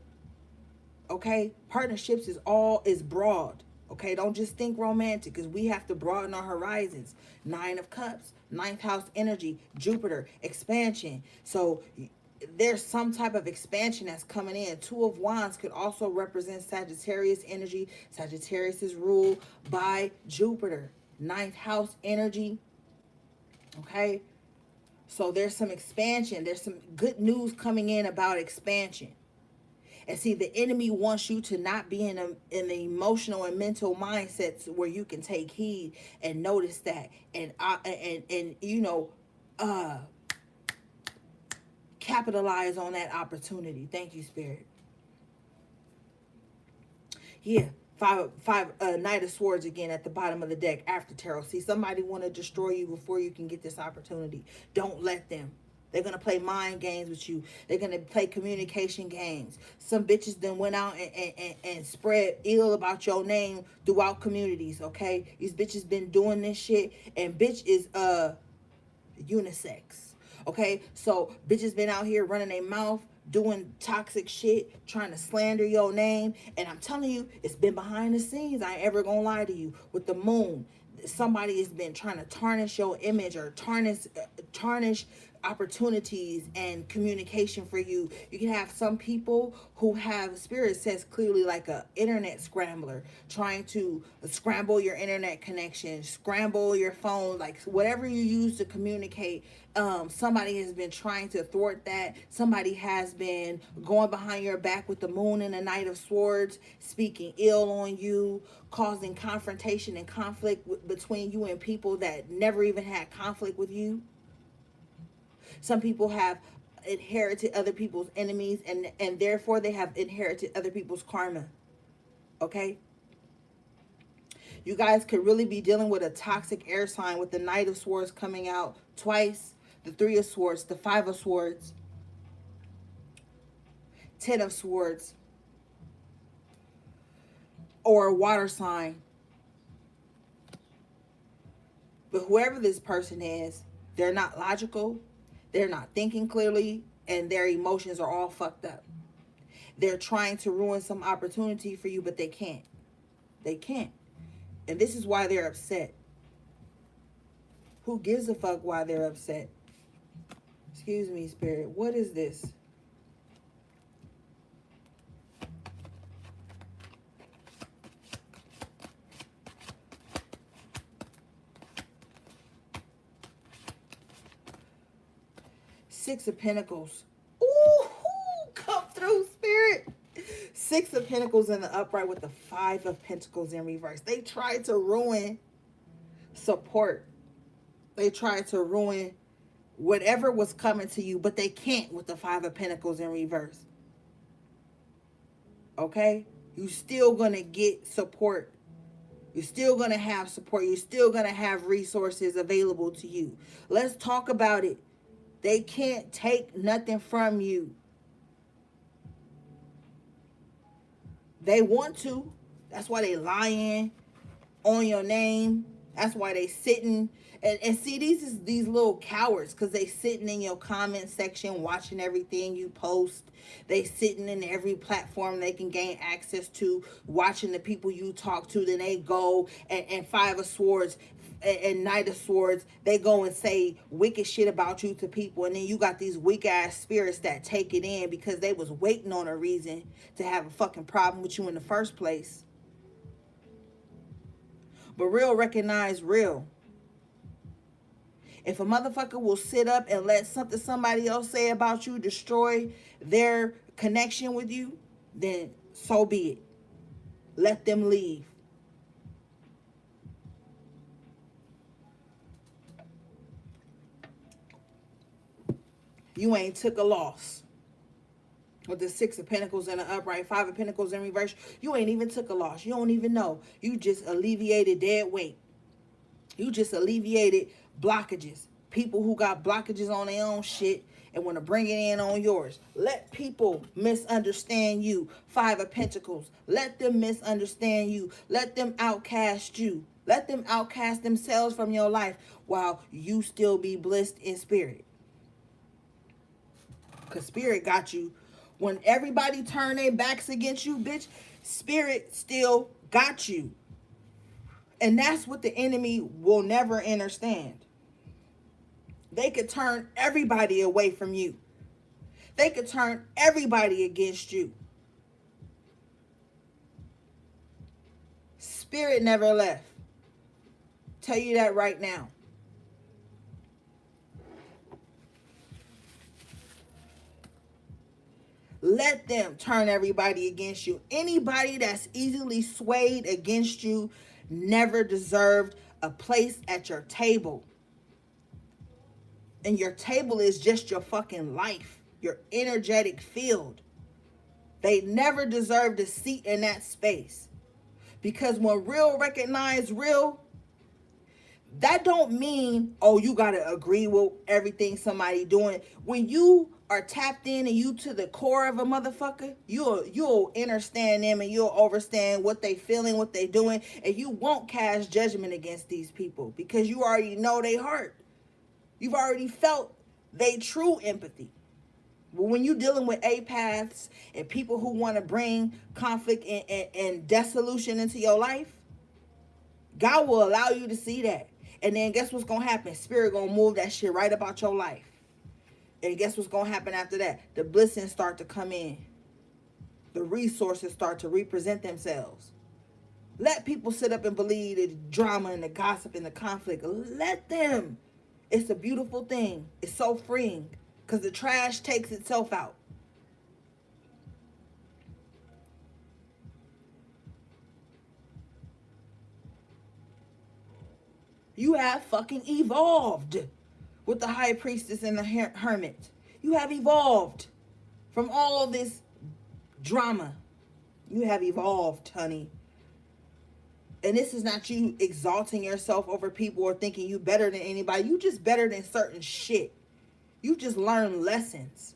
Speaker 1: Okay? Partnerships is broad. Okay, don't just think romantic, because we have to broaden our horizons. 9 of Cups, 9th house energy, Jupiter, expansion. So there's some type of expansion that's coming in. 2 of Wands could also represent Sagittarius energy. Sagittarius is ruled by Jupiter. 9th house energy. Okay, so there's some expansion. There's some good news coming in about expansion. And see, the enemy wants you to not be in an emotional and mental mindsets where you can take heed and notice that. And you know, capitalize on that opportunity. Thank you, Spirit. Yeah. Knight of Swords again at the bottom of the deck after tarot. See, somebody want to destroy you before you can get this opportunity. Don't let them. They're going to play mind games with you. They're going to play communication games. Some bitches then went out and spread ill about your name throughout communities, okay? These bitches been doing this shit. And bitch is unisex. Okay, so bitches been out here running their mouth, doing toxic shit, trying to slander your name, and I'm telling you, it's been behind the scenes. I ain't ever gonna lie to you. With the moon, somebody has been trying to tarnish your image or tarnish opportunities and communication for you. You can have some people who have, spirit says clearly, like a internet scrambler, trying to scramble your internet connection, scramble your phone, like whatever you use to communicate. Somebody has been trying to thwart that. Somebody has been going behind your back with the moon and the Knight of Swords, speaking ill on you, causing confrontation and conflict between you and people that never even had conflict with you. Some people have inherited other people's enemies, and therefore they have inherited other people's karma. Okay? You guys could really be dealing with a toxic air sign with the Knight of Swords coming out twice, the Three of Swords, the Five of Swords, Ten of Swords, or a water sign. But whoever this person is, they're not logical, they're not thinking clearly, and their emotions are all fucked up. They're trying to ruin some opportunity for you, but they can't. They can't. And this is why they're upset. Who gives a fuck why they're upset? Excuse me, Spirit. What is this? Six of Pentacles. Ooh, come through, Spirit. Six of Pentacles in the upright with the Five of Pentacles in reverse. They tried to ruin support. They tried to ruin whatever was coming to you, but they can't with the Five of Pentacles in reverse. Okay? You're still going to get support. You're still going to have support. You're still going to have resources available to you. Let's talk about it. They can't take nothing from you. They want to. That's why they lying on your name. That's why they sitting. And see, these little cowards, because they sitting in your comment section watching everything you post. They sitting in every platform they can gain access to, watching the people you talk to. Then they go and Five of Swords and Knight of Swords, they go and say wicked shit about you to people. And then you got these weak ass spirits that take it in because they was waiting on a reason to have a fucking problem with you in the first place. But real recognize real. If a motherfucker will sit up and let something somebody else say about you destroy their connection with you, then so be it. Let them leave. You ain't took a loss. With the Six of Pentacles in the upright, Five of Pentacles in reverse, you ain't even took a loss. You don't even know. You just alleviated dead weight. You just alleviated blockages. People who got blockages on their own shit and want to bring it in on yours. Let people misunderstand you. Five of Pentacles. Let them misunderstand you. Let them outcast you. Let them outcast themselves from your life while you still be blissed in spirit. Because spirit got you. When everybody turn their backs against you, bitch, spirit still got you. And that's what the enemy will never understand. They could turn everybody away from you. They could turn everybody against you. Spirit never left. Tell you that right now. Let them turn everybody against you. Anybody that's easily swayed against you never deserved a place at your table. And your table is just your fucking life. your energetic field. They never deserved a seat in that space. Because when real recognize real, that don't mean, oh, you gotta agree with everything somebody doing. When you are tapped in and you to the core of a motherfucker, you'll understand them and you'll understand what they feeling, what they doing, and you won't cast judgment against these people because you already know their heart. You've already felt they true empathy. But when you're dealing with empaths and people who want to bring conflict and dissolution into your life, God will allow you to see that. And then guess what's going to happen? Spirit going to move that shit right about your life. And guess what's going to happen after that? The blessings start to come in. The resources start to represent themselves. Let people sit up and believe the drama and the gossip and the conflict. Let them. It's a beautiful thing. It's so freeing because the trash takes itself out. You have fucking evolved with the high priestess and the hermit. You have evolved from all this drama. You have evolved, honey. And this is not you exalting yourself over people or thinking you better than anybody. You just better than certain shit. You just learned lessons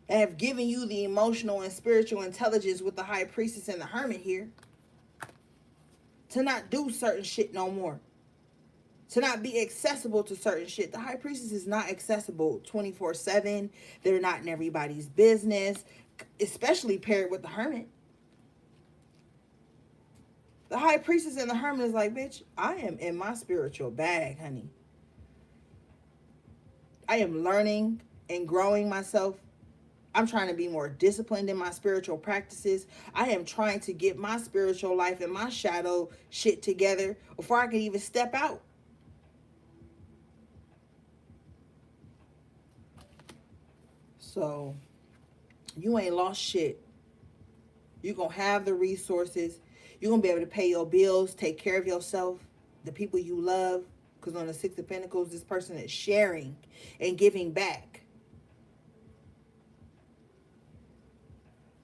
Speaker 1: that have given you the emotional and spiritual intelligence with the high priestess and the hermit here to not do certain shit no more. To not be accessible to certain shit. The high priestess is not accessible 24/7. They're not in everybody's business, especially paired with the hermit. The high priestess and the hermit is like, bitch, I am in my spiritual bag, honey. I am learning and growing myself. I'm trying to be more disciplined in my spiritual practices. I am trying to get my spiritual life and my shadow shit together before I can even step out. So, you ain't lost shit. You're going to have the resources. You're going to be able to pay your bills, take care of yourself, the people you love. Because on the Six of Pentacles, this person is sharing and giving back.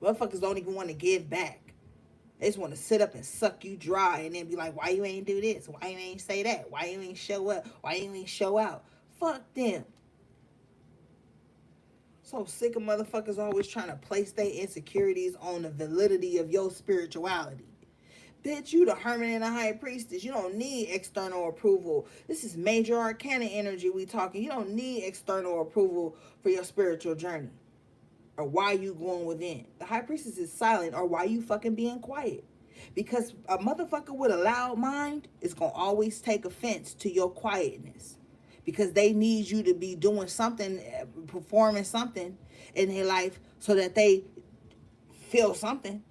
Speaker 1: Motherfuckers don't even want to give back. They just want to sit up and suck you dry and then be like, why you ain't do this? Why you ain't say that? Why you ain't show up? Why you ain't show out? Fuck them. So sick of motherfuckers always trying to place their insecurities on the validity of your spirituality. Bitch, you the hermit and the high priestess. You don't need external approval. This is major arcana energy we talking. You don't need external approval for your spiritual journey. Or why you going within. The high priestess is silent or why you fucking being quiet. Because a motherfucker with a loud mind is going to always take offense to your quietness. Because they need you to be doing something, performing something in their life so that they feel something.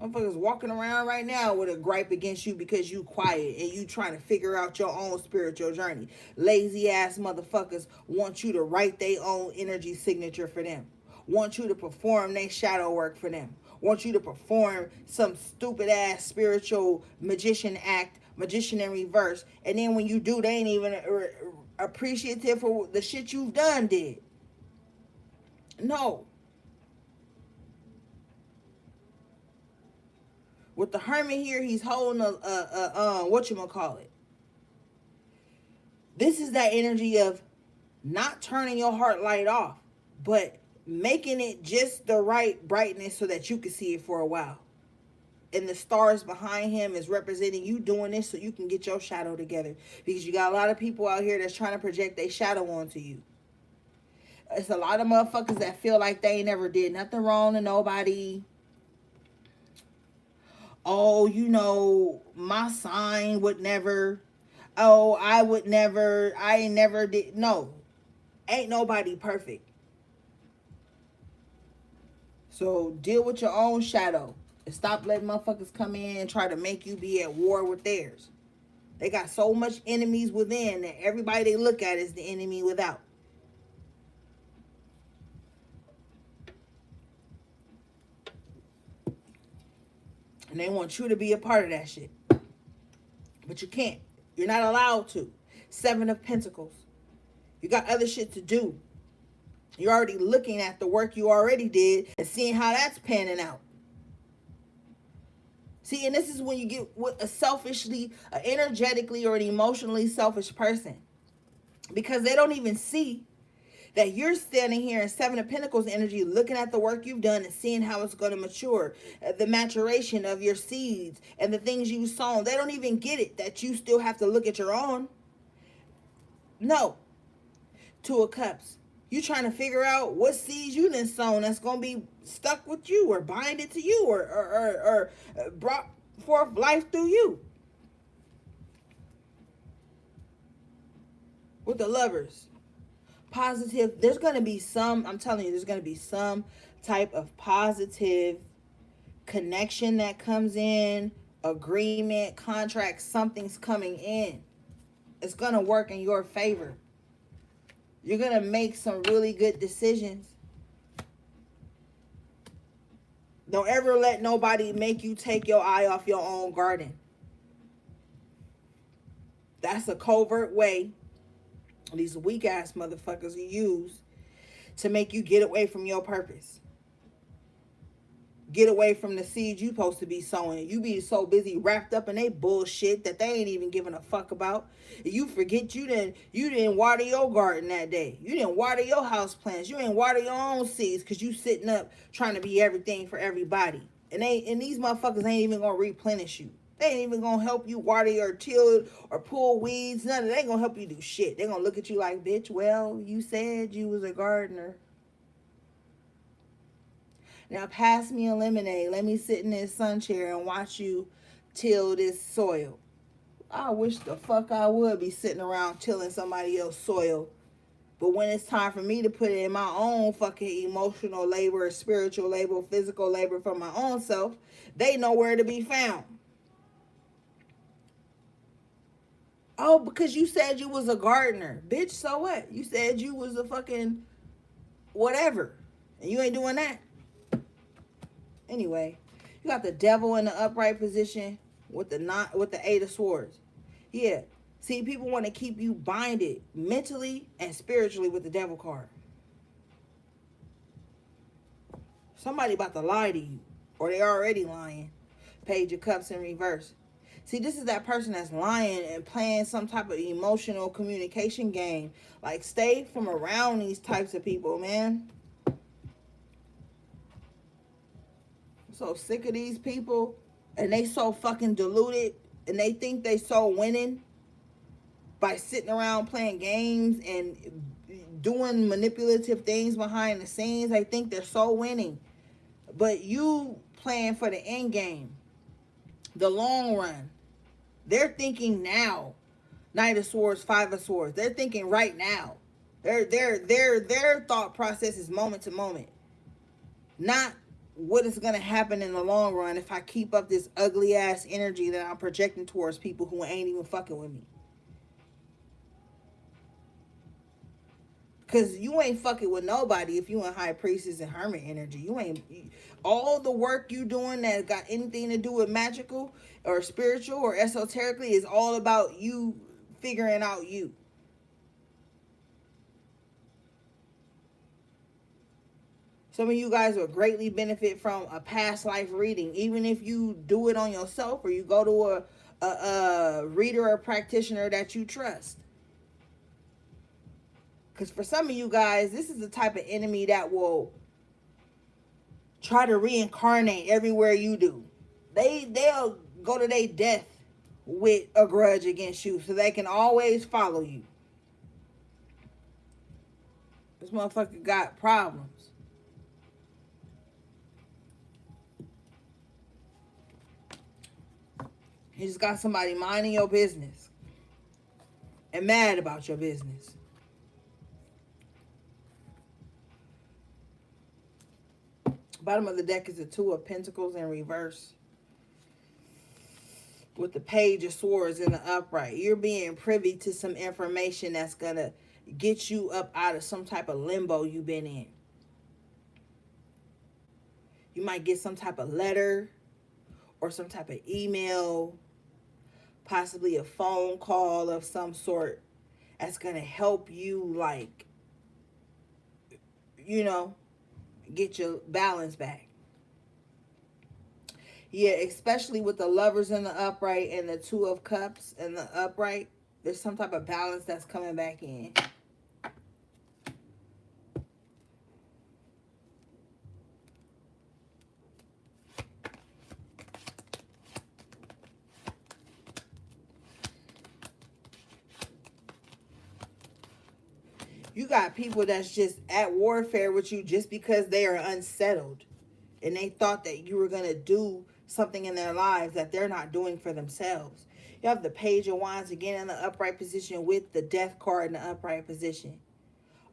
Speaker 1: Motherfuckers walking around right now with a gripe against you because you quiet and you trying to figure out your own spiritual journey. Lazy ass motherfuckers want you to write their own energy signature for them. Want you to perform their shadow work for them. Want you to perform some stupid ass spiritual magician act, magician in reverse. And then when you do, they ain't even appreciative for the shit you've did. No. With the hermit here, he's holding a whatchamacallit. This is that energy of not turning your heart light off, but making it just the right brightness so that you can see it for a while. And the stars behind him is representing you doing this so you can get your shadow together. Because you got a lot of people out here that's trying to project their shadow onto you. It's a lot of motherfuckers that feel like they ain't never did nothing wrong to nobody. Oh, you know, my sign would never. Oh, I would never. I never did. No, ain't nobody perfect. So deal with your own shadow. And stop letting motherfuckers come in and try to make you be at war with theirs. They got so much enemies within that everybody they look at is the enemy without. And they want you to be a part of that shit. But you can't. You're not allowed to. 7 of Pentacles. You got other shit to do. You're already looking at the work you already did and seeing how that's panning out. See, and this is when you get with a selfishly, energetically, or an emotionally selfish person. Because they don't even see that you're standing here in Seven of Pentacles energy, looking at the work you've done and seeing how it's going to mature, the maturation of your seeds and the things you've sown. They don't even get it that you still have to look at your own. No. Two of Cups. You trying to figure out what seeds you done sown that's going to be stuck with you or binded to you or brought forth life through you. With the Lovers. Positive. There's going to be some, I'm telling you, there's going to be some type of positive connection that comes in, agreement, contract, something's coming in. It's going to work in your favor. You're going to make some really good decisions. Don't ever let nobody make you take your eye off your own garden. That's a covert way these weak ass motherfuckers use to make you get away from your purpose. Get away from the seeds you supposed to be sowing. You be so busy wrapped up in they bullshit that they ain't even giving a fuck about. You forget you didn't water your garden that day. You didn't water your house plants. You didn't water your own seeds because you sitting up trying to be everything for everybody. And these motherfuckers ain't even gonna replenish you. They ain't even gonna help you water or till or pull weeds. None of that. They ain't gonna help you do shit. They gonna look at you like, bitch, well, you said you was a gardener. Now pass me a lemonade. Let me sit in this sun chair and watch you till this soil. I wish the fuck I would be sitting around tilling somebody else's soil. But when it's time for me to put it in my own fucking emotional labor, spiritual labor, physical labor for my own self, they know where to be found. Oh, because you said you was a gardener. Bitch, so what? You said you was a fucking whatever. And you ain't doing that. Anyway, you got the Devil in the upright position with the Eight of Swords. Yeah. See, people want to keep you binded mentally and spiritually with the Devil card. Somebody about to lie to you, or they already lying. Page of Cups in reverse. See, this is that person that's lying and playing some type of emotional communication game. Like, stay from around these types of people, man. So sick of these people, and they so fucking deluded, and they think they so winning by sitting around playing games and doing manipulative things behind the scenes. They think they're so winning, but you playing for the end game, the long run. They're thinking now. Knight of Swords, Five of Swords. They're thinking right now. Their thought process is moment to moment, not what is going to happen in the long run if I keep up this ugly ass energy that I'm projecting towards people who ain't even fucking with me. Because you ain't fucking with nobody if you in High Priestess and Hermit energy. You ain't, all the work you doing that got anything to do with magical or spiritual or esoterically is all about you figuring out you. Some of you guys will greatly benefit from a past life reading, even if you do it on yourself or you go to a reader or practitioner that you trust. Because for some of you guys, this is the type of enemy that will try to reincarnate everywhere you do. They'll go to their death with a grudge against you so they can always follow you. This motherfucker got problems. You just got somebody minding your business and mad about your business. Bottom of the deck is the Two of Pentacles in reverse with the Page of Swords in the upright. You're being privy to some information that's going to get you up out of some type of limbo you've been in. You might get some type of letter or some type of email, possibly a phone call of some sort that's going to help you, like, you know, get your balance back. Yeah, especially with the lovers in the upright and the two of cups in the upright, there's some type of balance that's coming back in. You got people that's just at warfare with you just because they are unsettled and they thought that you were going to do something in their lives that they're not doing for themselves. You have the Page of Wands again in the upright position with the Death card in the upright position.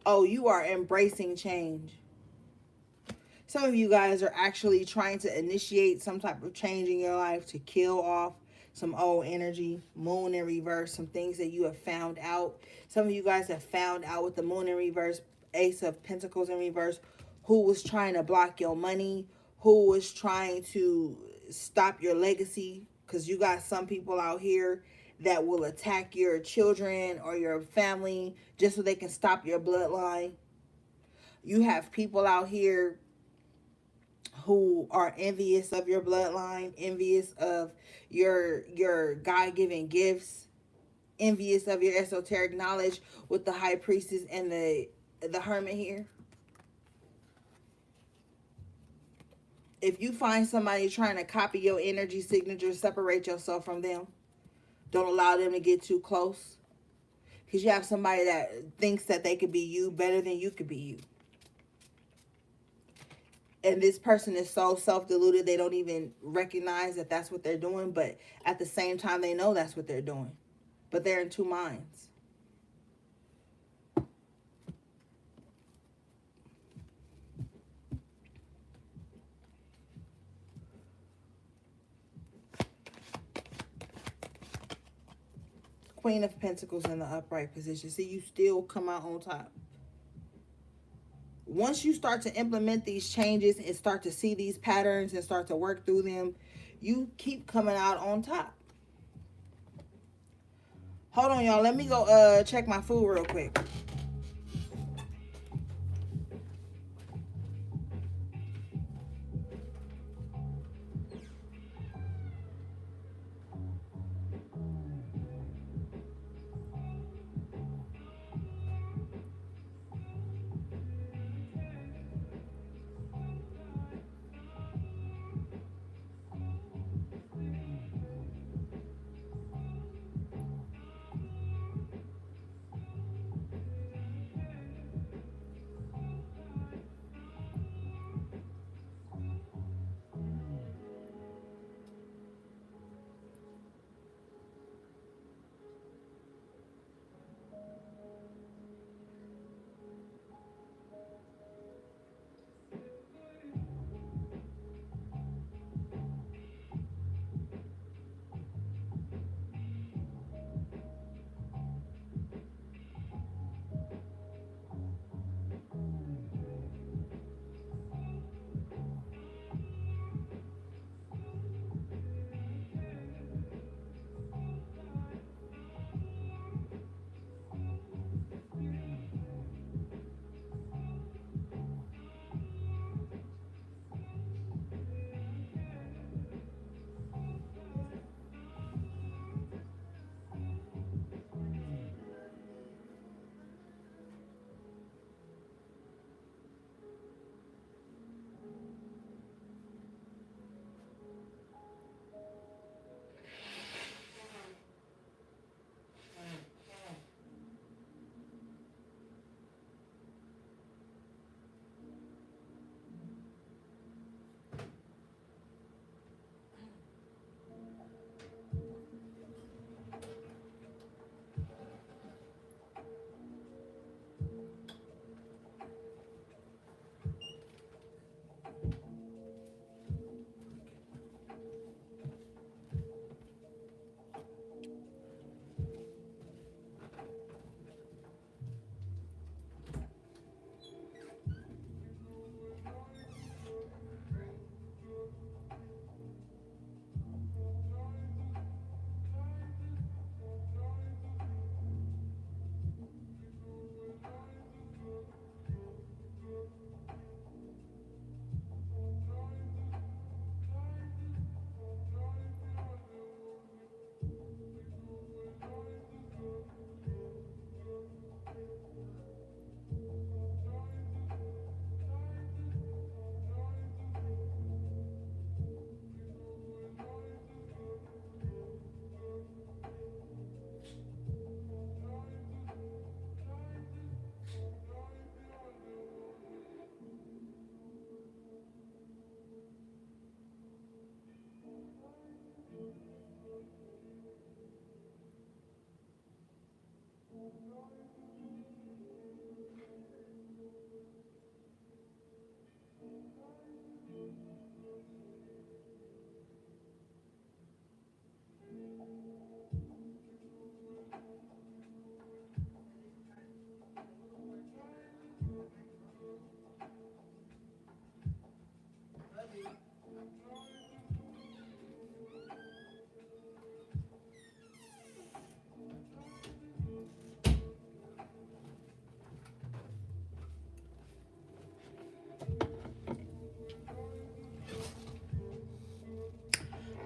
Speaker 1: Oh, you are embracing change. Some of you guys are actually trying to initiate some type of change in your life to kill off some old energy. Moon in reverse, some things that you have found out. Some of you guys have found out with the moon in reverse, Ace of Pentacles in reverse, who was trying to block your money, who was trying to stop your legacy. Because you got some people out here that will attack your children or your family just so they can stop your bloodline. You have people out here who are envious of your bloodline, envious of your God-given gifts, envious of your esoteric knowledge with the high priestess and the hermit here. If you find somebody trying to copy your energy signature, separate yourself from them. Don't allow them to get too close. Because you have somebody that thinks that they could be you better than you could be you. And this person is so self-deluded they don't even recognize that that's what they're doing, but at the same time they know that's what they're doing, but they're in two minds. Queen of Pentacles in the upright position. See, you still come out on top. Once you start to implement these changes and start to see these patterns and start to work through them, you keep coming out on top. Hold on, y'all. Let me go check my food real quick.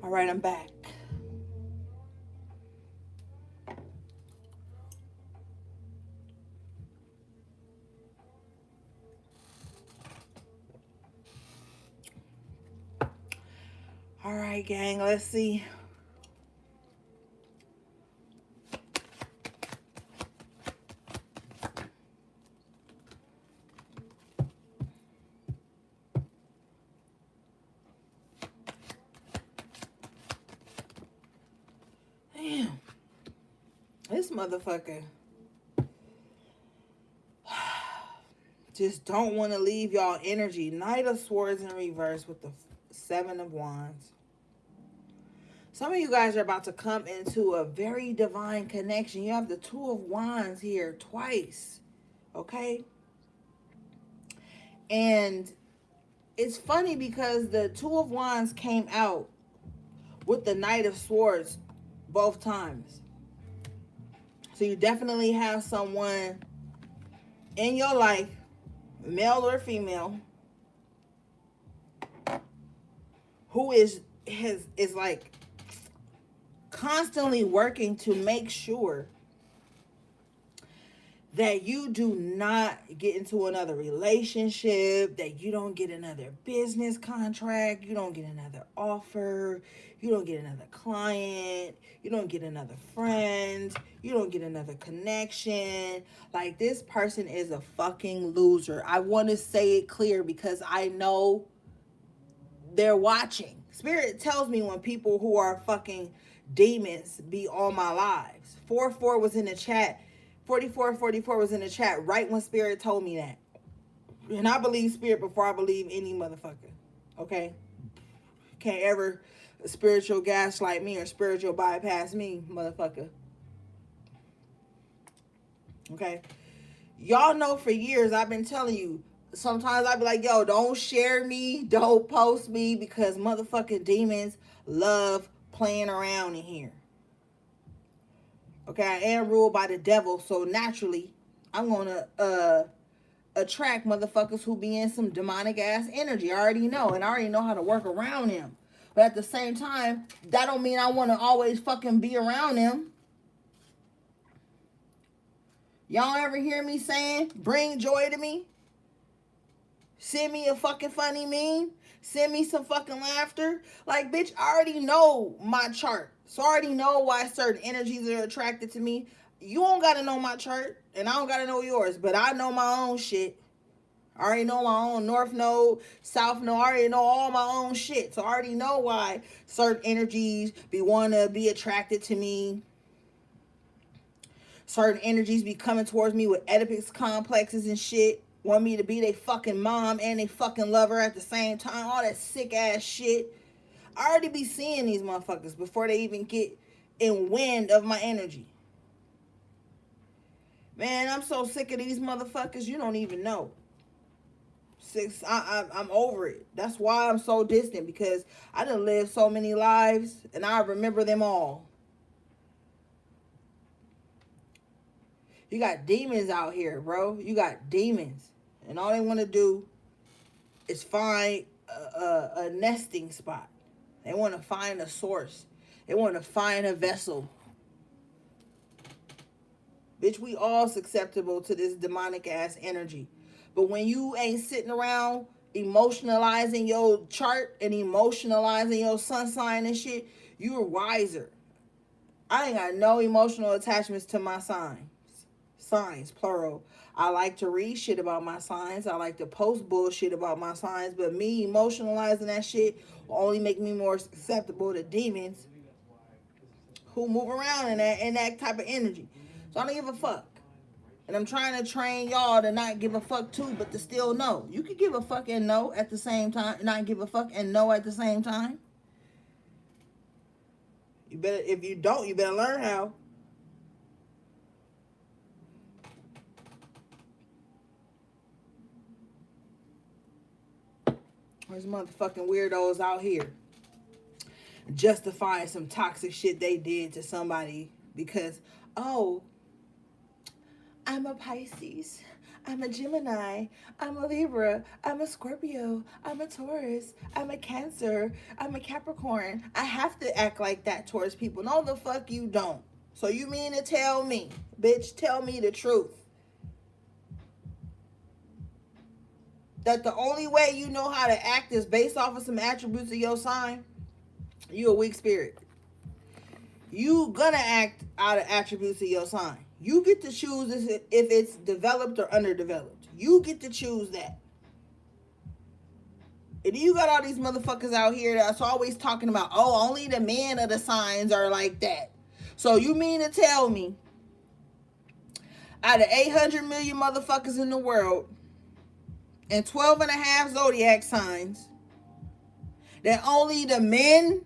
Speaker 1: All right, I'm back. All right, gang, let's see. Damn. This motherfucker just don't want to leave y'all energy. Knight of Swords in reverse with the Seven of Wands. Some of you guys are about to come into a very divine connection. You have the Two of Wands here twice. Okay? And it's funny because the Two of Wands came out with the Knight of Swords both times. So you definitely have someone in your life, male or female, who is like constantly working to make sure that you do not get into another relationship, that you don't get another business contract, you don't get another offer, you don't get another client, you don't get another friend, you don't get another connection. Like, this person is a fucking loser. I want to say it clear because I know they're watching. Spirit tells me when people who are fucking demons be on my lives. 44 was in the chat. 44 was in the chat right when Spirit told me that. And I believe Spirit before I believe any motherfucker. Okay? Can't ever spiritual gaslight me or spiritual bypass me, motherfucker. Okay? Y'all know for years I've been telling you, sometimes I be like, yo, don't share me, don't post me, because motherfucking demons love playing around in here. Okay, I am ruled by the devil, so naturally I'm gonna attract motherfuckers who be in some demonic ass energy. I already know, and I already know how to work around them. But at the same time, that don't mean I want to always fucking be around them. Y'all ever hear me saying, bring joy to me? Send me a fucking funny meme. Send me some fucking laughter. Like, bitch, I already know my chart. So I already know why certain energies are attracted to me. You don't got to know my chart, and I don't got to know yours. But I know my own shit. I already know my own North Node, South Node. I already know all my own shit. So I already know why certain energies want to be attracted to me. Certain energies be coming towards me with Oedipus complexes and shit. Want me to be their fucking mom and they fucking lover at the same time. All that sick ass shit. I already be seeing these motherfuckers before they even get in wind of my energy. Man, I'm so sick of these motherfuckers, you don't even know. I'm over it. That's why I'm so distant, because I done lived so many lives and I remember them all. You got demons out here, bro. You got demons. And all they want to do is find a nesting spot. They want to find a source. They want to find a vessel. Bitch, we all susceptible to this demonic ass energy. But when you ain't sitting around emotionalizing your chart and emotionalizing your sun sign and shit, you're wiser. I ain't got no emotional attachments to my signs. Signs, plural. I like to read shit about my signs. I like to post bullshit about my signs. But me emotionalizing that shit will only make me more susceptible to demons who move around in that type of energy. So I don't give a fuck. And I'm trying to train y'all to not give a fuck too, but to still know. You can give a fuck and know at the same time. Not give a fuck and know at the same time. You better, if you don't, you better learn how. There's motherfucking weirdos out here justifying some toxic shit they did to somebody because, oh, I'm a Pisces, I'm a Gemini, I'm a Libra, I'm a Scorpio, I'm a Taurus, I'm a Cancer, I'm a Capricorn. I have to act like that towards people. No, the fuck you don't. So you mean to tell me, bitch, tell me the truth, that the only way you know how to act is based off of some attributes of your sign? You a weak spirit. You gonna act out of attributes of your sign. You get to choose if it's developed or underdeveloped. You get to choose that. And you got all these motherfuckers out here that's always talking about, oh, only the men of the signs are like that. So you mean to tell me, out of 800 million motherfuckers in the world and 12 and a half zodiac signs, that only the men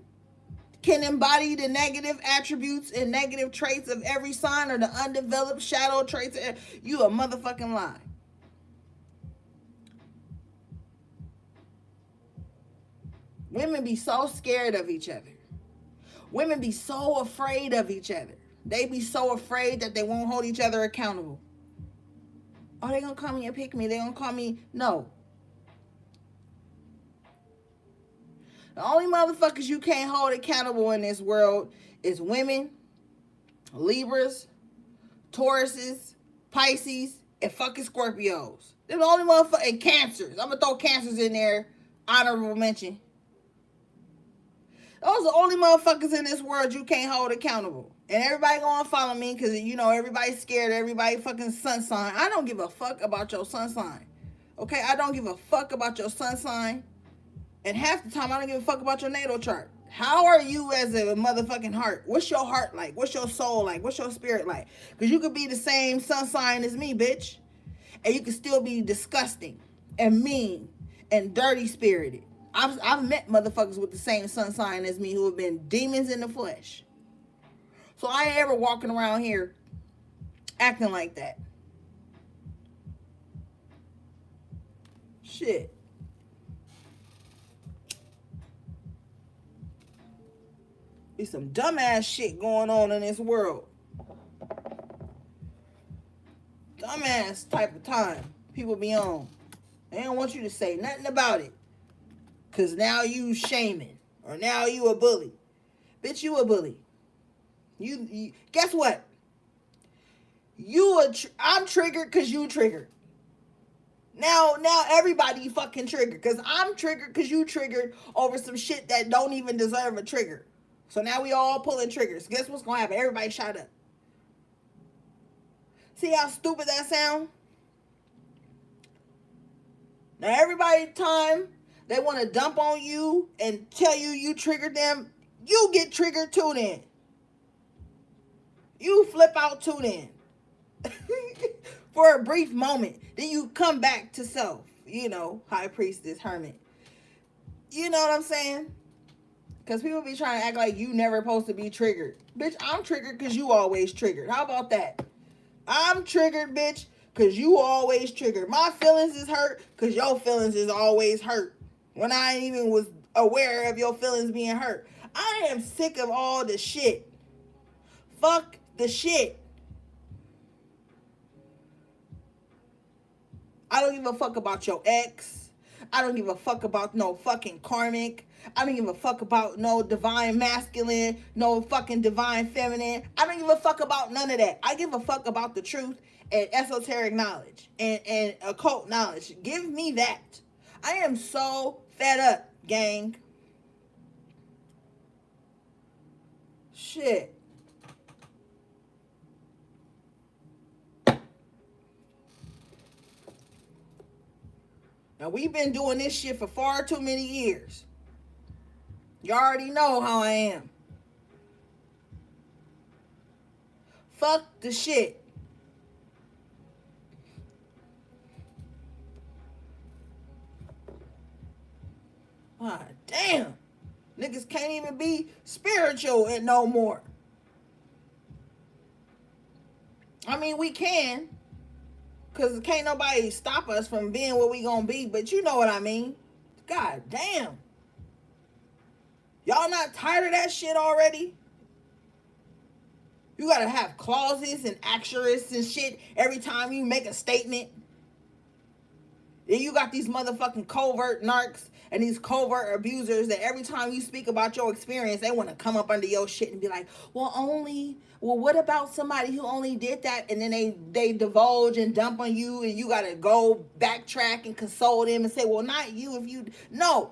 Speaker 1: can embody the negative attributes and negative traits of every sign, or the undeveloped shadow traits? You a motherfucking lie. Women be so scared of each other. Women be so afraid of each other. They be so afraid that they won't hold each other accountable. Oh, they gonna call me and pick me. They gonna call me. No. The only motherfuckers you can't hold accountable in this world is women, Libras, Tauruses, Pisces, and fucking Scorpios. They're the only motherfuckers. And Cancers. I'm gonna throw Cancers in there. Honorable mention. Those are the only motherfuckers in this world you can't hold accountable. And everybody gonna follow me because, you know, everybody's scared of everybody fucking sun sign. I don't give a fuck about your sun sign. Okay? I don't give a fuck about your sun sign. And half the time, I don't give a fuck about your natal chart. How are you as a motherfucking heart? What's your heart like? What's your soul like? What's your spirit like? Because you could be the same sun sign as me, bitch. And you could still be disgusting and mean and dirty spirited. I've met motherfuckers with the same sun sign as me who have been demons in the flesh. So I ain't ever walking around here acting like that. Shit. There's some dumbass shit going on in this world. Dumbass type of time people be on. They don't want you to say nothing about it. Because now you shaming. Or now you a bully. Bitch, you a bully. You guess what? I'm triggered because you triggered. Now everybody fucking triggered. Because I'm triggered because you triggered over some shit that don't even deserve a trigger. So now we all pulling triggers. Guess what's going to happen? Everybody shot up. See how stupid that sound? Now everybody time they want to dump on you and tell you you triggered them, you get triggered too then. You flip out too then. For a brief moment. Then you come back to self. You know, high priestess, hermit. You know what I'm saying? Because people be trying to act like you never supposed to be triggered. Bitch, I'm triggered because you always triggered. How about that? I'm triggered, bitch, because you always triggered. My feelings is hurt because your feelings is always hurt. When I ain't even was aware of your feelings being hurt. I am sick of all the shit. Fuck the shit. I don't give a fuck about your ex. I don't give a fuck about no fucking karmic. I don't give a fuck about no divine masculine, no fucking divine feminine. I don't give a fuck about none of that. I give a fuck about the truth and esoteric knowledge and occult knowledge. Give me that. I am so fed up, gang. Shit. Now, we've been doing this shit for far too many years. You already know how I am. Fuck the shit. God damn. Niggas can't even be spiritual and no more. I mean, we can. Because can't nobody stop us from being what we gonna be. But you know what I mean. God damn. Y'all not tired of that shit already? You gotta have clauses and asterisks and shit every time you make a statement. Then you got these motherfucking covert narcs and these covert abusers that every time you speak about your experience, they want to come up under your shit and be like, well, what about somebody who only did that? And then they divulge and dump on you, and you got to go backtrack and console them and say, well, not you if you, no.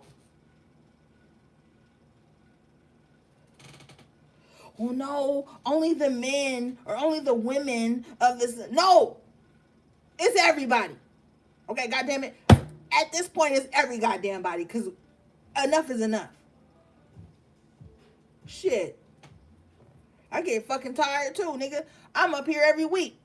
Speaker 1: Well, no, only the men or only the women of this. No, it's everybody. Okay, goddamn it. At this point, it's every goddamn body, because enough is enough. Shit. I get fucking tired too, nigga. I'm up here every week.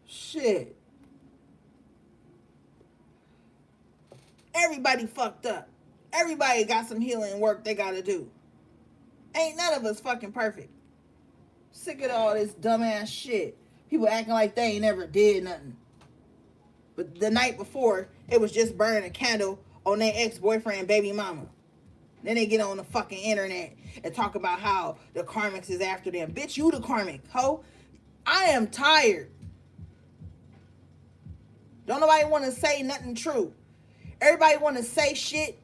Speaker 1: Shit. Everybody fucked up. Everybody got some healing work they gotta do. Ain't none of us fucking perfect. Sick of all this dumbass shit. People acting like they ain't never did nothing. But the night before, it was just burning a candle on their ex-boyfriend baby mama. Then they get on the fucking internet and talk about how the karmics is after them. Bitch, you the karmic, ho. I am tired. Don't nobody want to say nothing true. Everybody want to say shit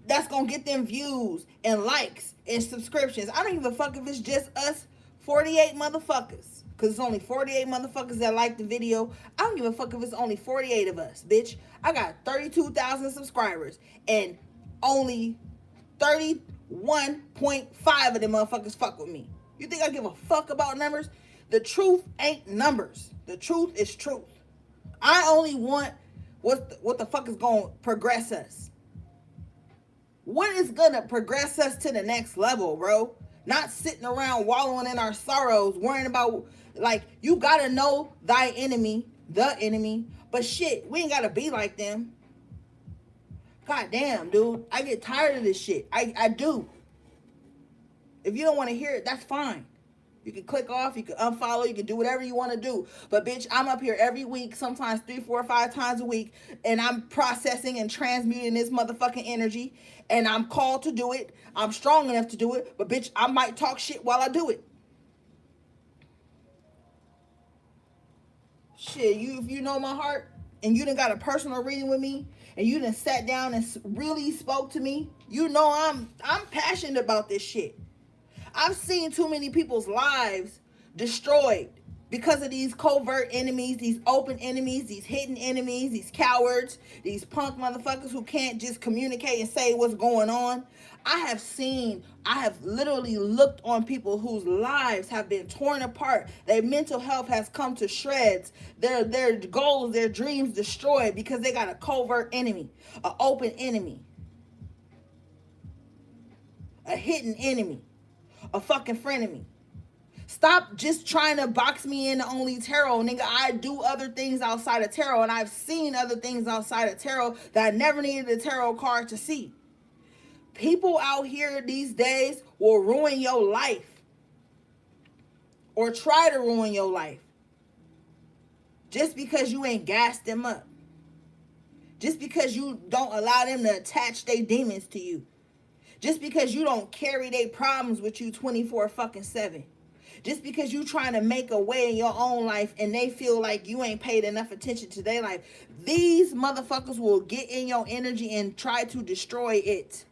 Speaker 1: that's going to get them views and likes and subscriptions. I don't give a fuck if it's just us 48 motherfuckers. Because it's only 48 motherfuckers that like the video. I don't give a fuck if it's only 48 of us, bitch. I got 32,000 subscribers. And only 31.5 of them motherfuckers fuck with me. You think I give a fuck about numbers? The truth ain't numbers. The truth is truth. I only want what the fuck is going to progress us. What is going to progress us to the next level, bro? Not sitting around wallowing in our sorrows, worrying about, like, you got to know thy enemy, the enemy. But shit, we ain't got to be like them. God damn, dude. I get tired of this shit. I do. If you don't want to hear it, that's fine. You can click off, you can unfollow, you can do whatever you want to do. But bitch, I'm up here every week, sometimes 3, 4, 5 times a week, and I'm processing and transmuting this motherfucking energy, and I'm called to do it. I'm strong enough to do it, but bitch, I might talk shit while I do it. Shit, if you know my heart, and you done got a personal reading with me, and you done sat down and really spoke to me, you know I'm passionate about this shit. I've seen too many people's lives destroyed because of these covert enemies, these open enemies, these hidden enemies, these cowards, these punk motherfuckers who can't just communicate and say what's going on. I have literally looked on people whose lives have been torn apart. Their mental health has come to shreds. Their goals, their dreams destroyed because they got a covert enemy, an open enemy, a hidden enemy, a fucking frenemy. Stop just trying to box me in only tarot, nigga. I do other things outside of tarot, and I've seen other things outside of tarot that I never needed a tarot card to see. People out here these days will ruin your life or try to ruin your life just because you ain't gassed them up. Just because you don't allow them to attach their demons to you. Just because you don't carry their problems with you 24/7. Just because you trying to make a way in your own life and they feel like you ain't paid enough attention to their life. These motherfuckers will get in your energy and try to destroy it.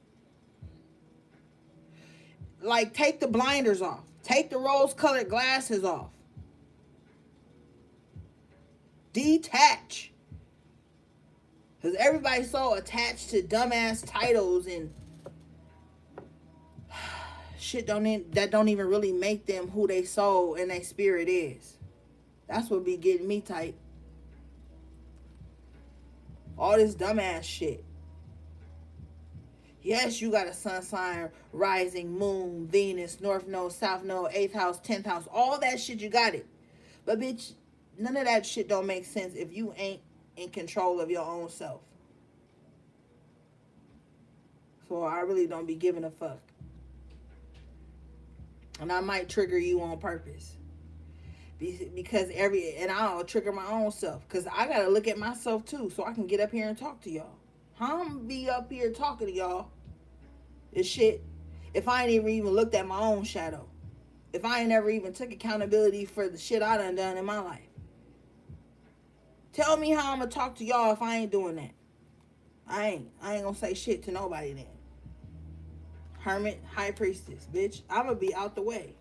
Speaker 1: Like, take the blinders off. Take the rose-colored glasses off. Detach. Because everybody's so attached to dumbass titles and shit that don't even really make them who they soul and their spirit is. That's what be getting me tight. All this dumbass shit. Yes, you got a sun sign, rising, moon, Venus, north node, south node, 8th house, 10th house. All that shit, you got it. But bitch, none of that shit don't make sense if you ain't in control of your own self. So I really don't be giving a fuck. And I might trigger you on purpose. because and I'll trigger my own self because I gotta look at myself too, so I can get up here and talk to y'all. How I'm gonna be up here talking to y'all this shit if I ain't even looked at my own shadow? If I ain't never even took accountability for the shit I done in my life? Tell me how I'm gonna talk to y'all if I ain't doing that. I ain't gonna say shit to nobody then. Hermit, high priestess, bitch. I'm gonna be out the way.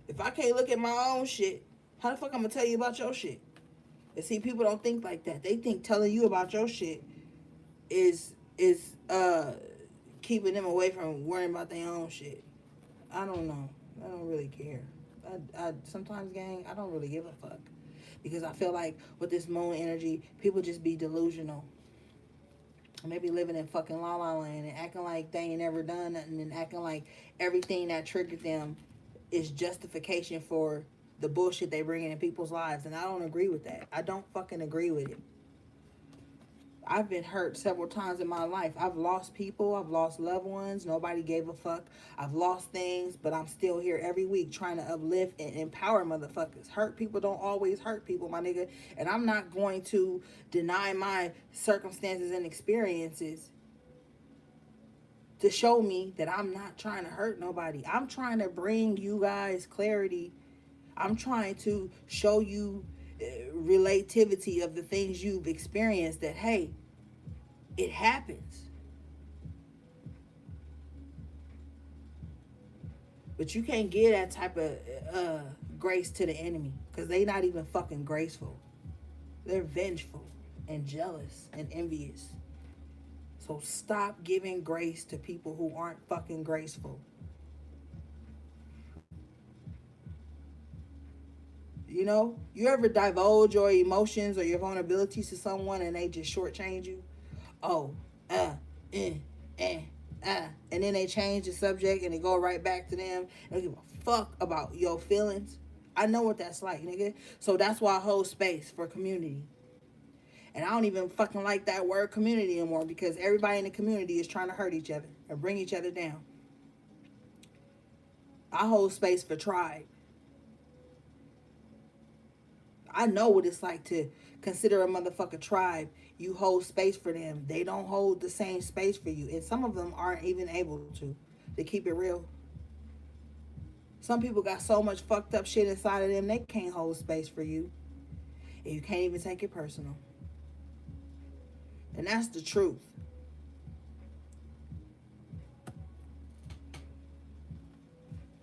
Speaker 1: If I can't look at my own shit, how the fuck I'm gonna tell you about your shit? And see, people don't think like that. They think telling you about your shit is keeping them away from worrying about their own shit. I don't know. I don't really care. I sometimes, gang, I don't really give a fuck because I feel like with this moon energy, people just be delusional. Maybe living in fucking la la land and acting like they ain't never done nothing and acting like everything that triggered them is justification for the bullshit they bring in people's lives. And I don't agree with that. I don't fucking agree with it. I've been hurt several times in my life. I've lost people. I've lost loved ones. Nobody gave a fuck. I've lost things, but I'm still here every week trying to uplift and empower motherfuckers. Hurt people don't always hurt people, my nigga. And I'm not going to deny my circumstances and experiences to show me that I'm not trying to hurt nobody. I'm trying to bring you guys clarity. I'm trying to show you relativity of the things you've experienced, that hey, it happens. But you can't give that type of grace to the enemy because they not even fucking graceful. They're vengeful and jealous and envious. So stop giving grace to people who aren't fucking graceful. You know, you ever divulge your emotions or your vulnerabilities to someone and they just shortchange you? Oh, eh, eh, and then they change the subject and they go right back to them and don't give a fuck about your feelings. I know what that's like, nigga. So that's why I hold space for community. And I don't even fucking like that word community anymore because everybody in the community is trying to hurt each other and bring each other down. I hold space for tribe. I know what it's like to consider a motherfucker tribe. You hold space for them. They don't hold the same space for you. And some of them aren't even able to keep it real. Some people got so much fucked up shit inside of them, they can't hold space for you. And you can't even take it personal. And that's the truth.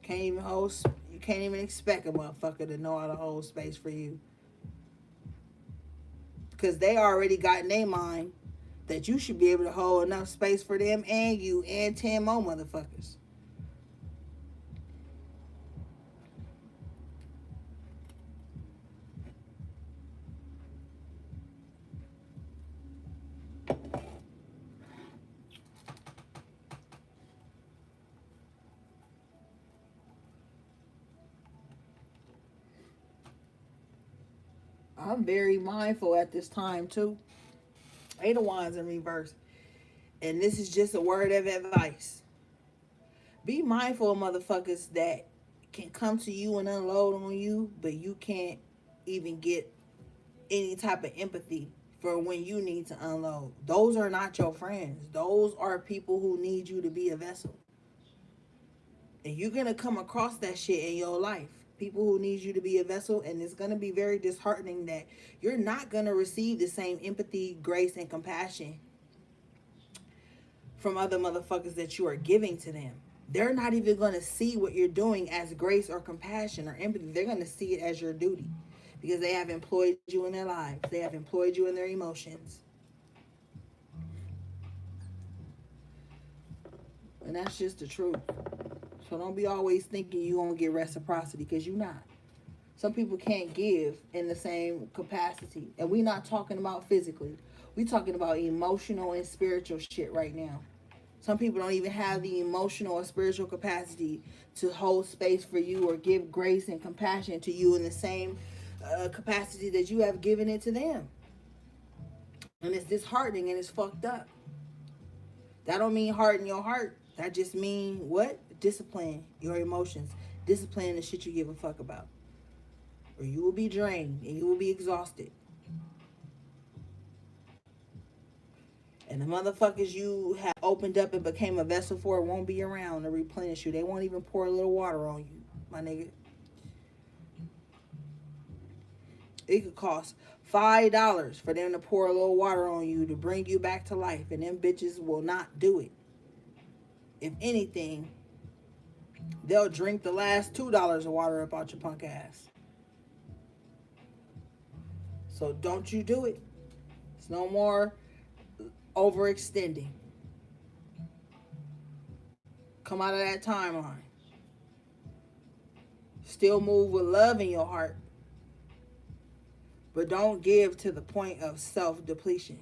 Speaker 1: Can't even hold, you can't even expect a motherfucker to know how to hold space for you. Because they already got in their mind that you should be able to hold enough space for them and you and 10 more motherfuckers. I'm very mindful at this time too. Eight of Wands in reverse. And this is just a word of advice. Be mindful of motherfuckers that can come to you and unload on you, but you can't even get any type of empathy for when you need to unload. Those are not your friends. Those are people who need you to be a vessel. And you're going to come across that shit in your life. People who need you to be a vessel. And it's going to be very disheartening that you're not going to receive the same empathy, grace, and compassion from other motherfuckers that you are giving to them. They're not even going to see what you're doing as grace or compassion or empathy. They're going to see it as your duty because they have employed you in their lives. They have employed you in their emotions. And that's just the truth. So don't be always thinking you're going to get reciprocity because you're not. Some people can't give in the same capacity. And we're not talking about physically. We're talking about emotional and spiritual shit right now. Some people don't even have the emotional or spiritual capacity to hold space for you or give grace and compassion to you in the same capacity that you have given it to them. And it's disheartening and it's fucked up. That don't mean harden your heart. That just mean what? Discipline your emotions. Discipline the shit you give a fuck about. or you will be drained and you will be exhausted. And the motherfuckers you have opened up and became a vessel for won't be around to replenish you. They won't even pour a little water on you, my nigga. It could cost $5 for them to pour a little water on you to bring you back to life, and them bitches will not do it. If anything, they'll drink the last $2 of water up out your punk ass. So don't you do it. It's no more overextending. Come out of that timeline. Still move with love in your heart, but don't give to the point of self-depletion.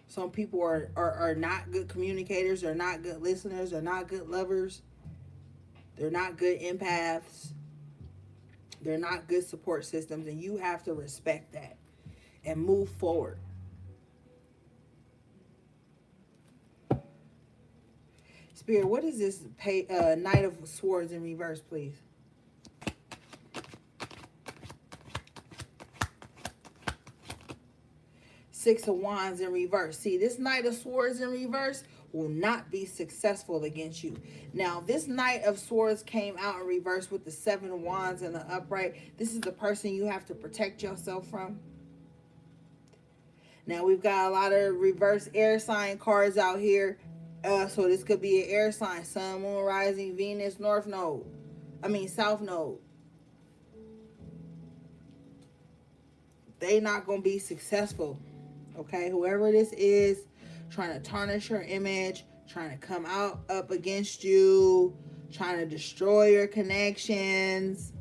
Speaker 1: Some people are not good communicators, they're not good listeners, they're not good lovers, they're not good empaths, they're not good support systems, and you have to respect that and move forward. Spirit, what is this Knight of Swords in reverse, please? Six of Wands in reverse. See, this Knight of Swords in reverse will not be successful against you. Now, this Knight of Swords came out in reverse with the Seven of Wands in the upright. This is the person you have to protect yourself from. Now, we've got a lot of reverse air sign cards out here. So this could be an air sign. Sun, Moon, Rising, Venus, South Node. They not going to be successful. Okay, whoever this is trying to tarnish your image, trying to come out up against you, trying to destroy your connections.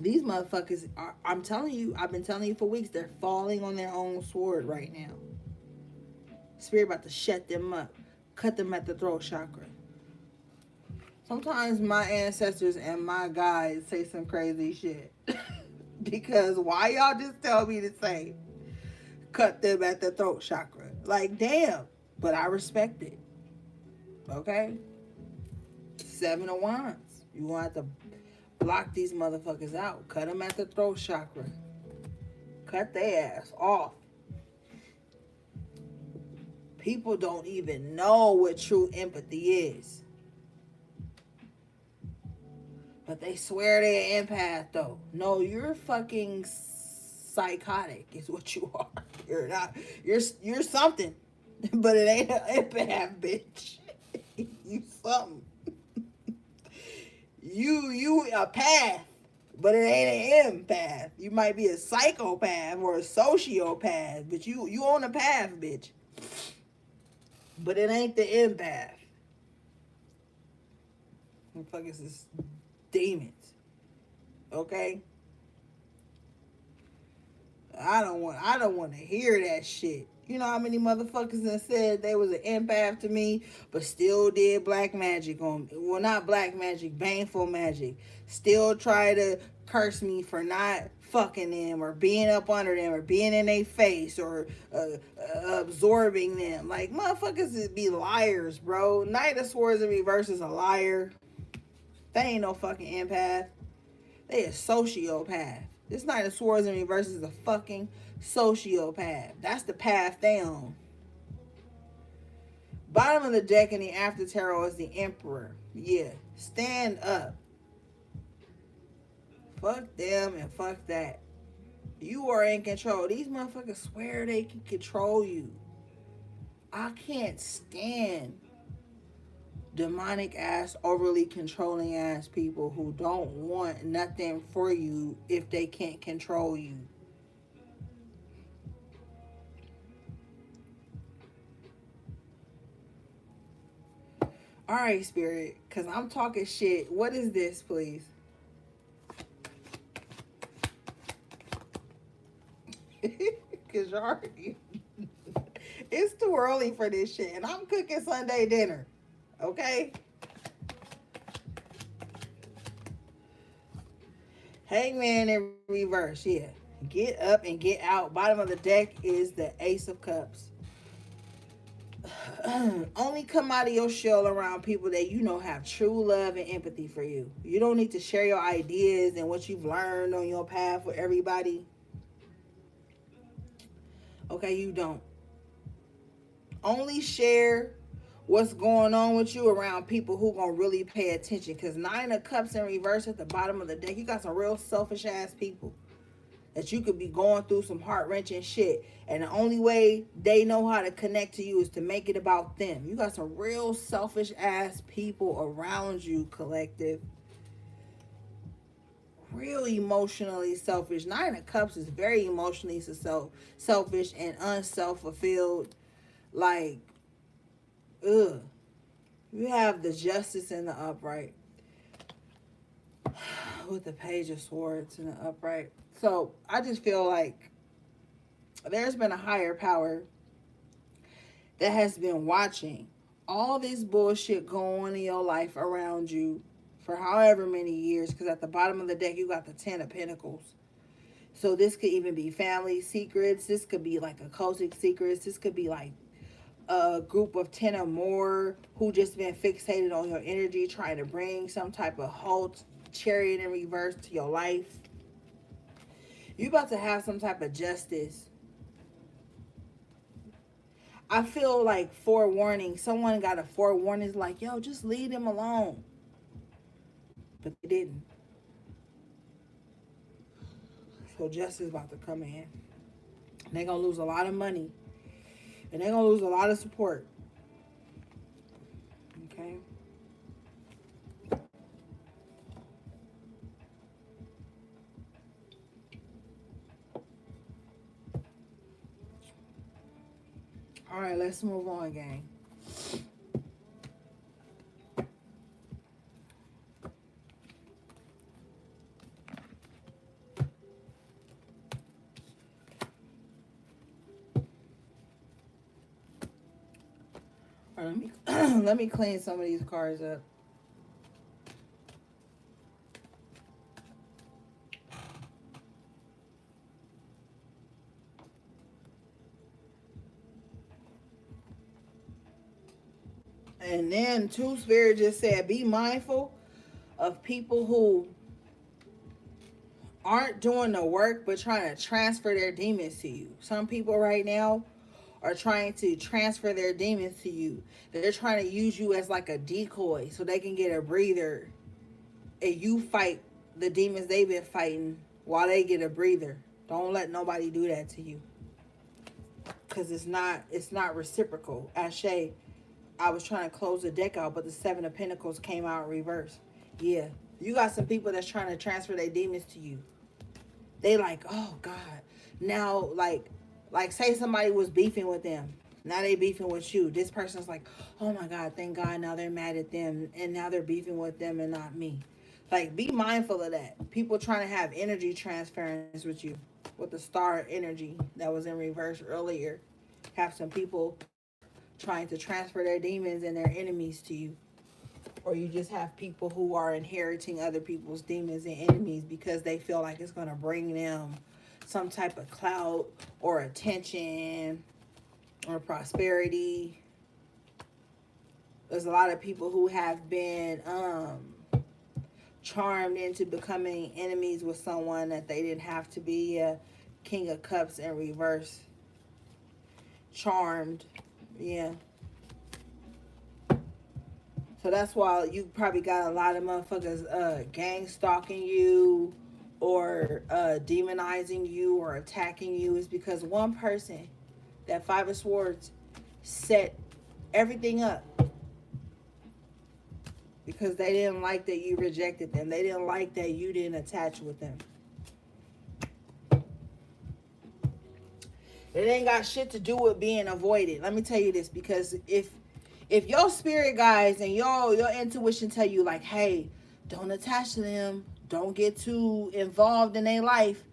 Speaker 1: These motherfuckers are, I'm telling you, I've been telling you for weeks, they're falling on their own sword right now. Spirit about to shut them up, cut them at the throat chakra. Sometimes my ancestors and my guides say some crazy shit. Because why y'all just tell me to say cut them at the throat chakra? Like, damn. But I respect it. Okay? Seven of Wands. You want to have to block these motherfuckers out. Cut them at the throat chakra. Cut their ass off. People don't even know what true empathy is. But they swear they're an empath, though. No, you're fucking psychotic is what you are. You're not. You're something. But it ain't an empath, bitch. You something. You a path. But it ain't an empath. You might be a psychopath or a sociopath. But you on a path, bitch. But it ain't the empath. What the fuck is this? Demons. Okay? I don't want to hear that shit. You know how many motherfuckers that said they was an empath to me, but still did black magic on me. Well, not black magic, baneful magic. Still try to curse me for not fucking them or being up under them or being in their face or absorbing them. Like, motherfuckers be liars, bro. Knight of Swords in reverse is a liar. They ain't no fucking empath. They a sociopath. This Knight of Swords in reverse is a fucking sociopath. That's the path they on. Bottom of the deck in the after tarot is the Emperor. Yeah. Stand up. Fuck them and fuck that. You are in control. These motherfuckers swear they can control you. I can't stand demonic ass, overly controlling ass people who don't want nothing for you if they can't control you. All right, Spirit, because I'm talking shit. What is this, please? Because you're already... It's too early for this shit, and I'm cooking Sunday dinner. Okay? Hangman in reverse, yeah. Get up and get out. Bottom of the deck is the Ace of Cups. Only come out of your shell around people that you know have true love and empathy for you. You don't need to share your ideas and what you've learned on your path with everybody. Okay, you don't. Only share what's going on with you around people who gonna really pay attention. Cause 9 of Cups in reverse at the bottom of the deck, you got some real selfish ass people that you could be going through some heart wrenching shit, and the only way they know how to connect to you is to make it about them. You got some real selfish ass people around you, collective. Real emotionally selfish. 9 of Cups is very emotionally selfish and unself fulfilled. Like, ugh. You have the Justice in the upright with the Page of Swords in the upright. So I just feel like there's been a higher power that has been watching all this bullshit go on in your life around you for however many years. Because at the bottom of the deck, you got the 10 of Pentacles. So this could even be family secrets. This could be like occultic secrets. This could be like a group of 10 or more who just been fixated on your energy, trying to bring some type of halt, Chariot in reverse to your life. You about to have some type of justice. I feel like forewarning. Someone got a forewarning. It's like, yo, just leave them alone. But they didn't. So justice about to come in. And they're going to lose a lot of money. And they're going to lose a lot of support. Okay? All right, let's move on, gang. All right, let me clean some of these cards up. And then Two Spirit just said, be mindful of people who aren't doing the work but trying to transfer their demons to you. Some people right now are trying to transfer their demons to you. They're trying to use you as like a decoy so they can get a breather, and you fight the demons they've been fighting while they get a breather. Don't let nobody do that to you, because it's not reciprocal. Ashe, I was trying to close the deck out, but the 7 of Pentacles came out in reverse. Yeah, you got some people that's trying to transfer their demons to you. They like, oh God. Now, like say somebody was beefing with them. Now they beefing with you. This person's like, oh my God, thank God. Now they're mad at them, and now they're beefing with them and not me. Like, be mindful of that. People trying to have energy transference with you, with the star energy that was in reverse earlier. Have some people trying to transfer their demons and their enemies to you. Or you just have people who are inheriting other people's demons and enemies because they feel like it's going to bring them some type of clout or attention or prosperity. There's a lot of people who have been charmed into becoming enemies with someone that they didn't have to be. A King of Cups in reverse. Charmed. Yeah. So that's why you probably got a lot of motherfuckers gang stalking you or demonizing you or attacking you. Is because one person, that 5 of Swords, set everything up because they didn't like that you rejected them. They didn't like that you didn't attach with them. It ain't got shit to do with being avoided. Let me tell you this, because if your spirit guides and your intuition tell you like, hey, don't attach to them, don't get too involved in their life,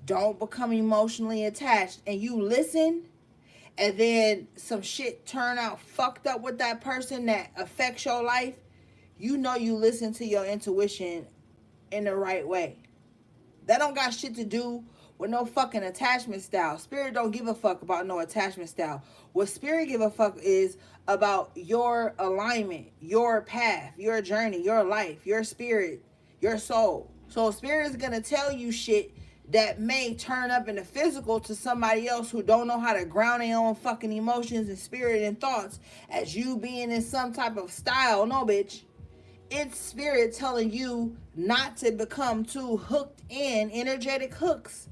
Speaker 1: don't become emotionally attached, and you listen, and then some shit turn out fucked up with that person that affects your life, you know you listen to your intuition in the right way. That don't got shit to do with no fucking attachment style. Spirit don't give a fuck about no attachment style. What spirit give a fuck is about your alignment, your path, your journey, your life, your spirit, your soul. So spirit is gonna tell you shit that may turn up in the physical to somebody else who don't know how to ground their own fucking emotions and spirit and thoughts as you being in some type of style. No, bitch. It's spirit telling you not to become too hooked in, energetic hooks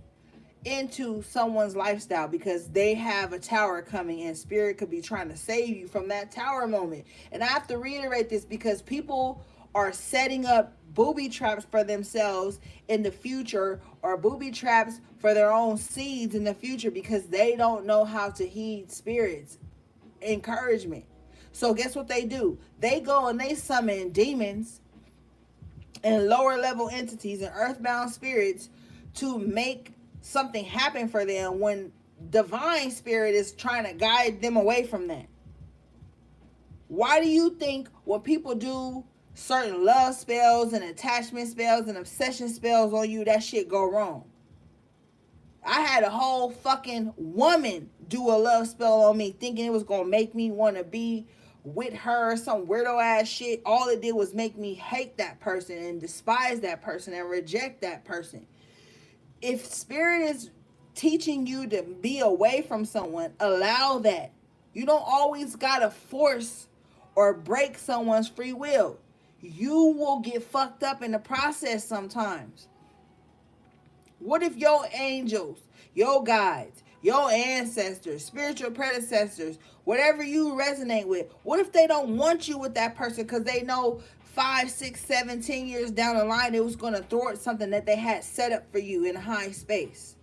Speaker 1: into someone's lifestyle because they have a tower coming and spirit could be trying to save you from that tower moment. And I have to reiterate this because people are setting up booby traps for themselves in the future or booby traps for their own seeds in the future because they don't know how to heed spirits encouragement. So guess what they do? They go and they summon demons and lower level entities and earthbound spirits to make something happen for them when divine spirit is trying to guide them away from that. Why do you think when people do certain love spells and attachment spells and obsession spells on you, that shit go wrong? I had a whole fucking woman do a love spell on me thinking it was going to make me want to be with her, some weirdo ass shit. All it did was make me hate that person and despise that person and reject that person. If spirit is teaching you to be away from someone, allow that. You don't always gotta force or break someone's free will. You will get fucked up in the process sometimes. What if your angels, your guides, your ancestors, spiritual predecessors, whatever you resonate with, what if they don't want you with that person because they know 5, 6, 7, 10 years down the line it was going to thwart something that they had set up for you in high space?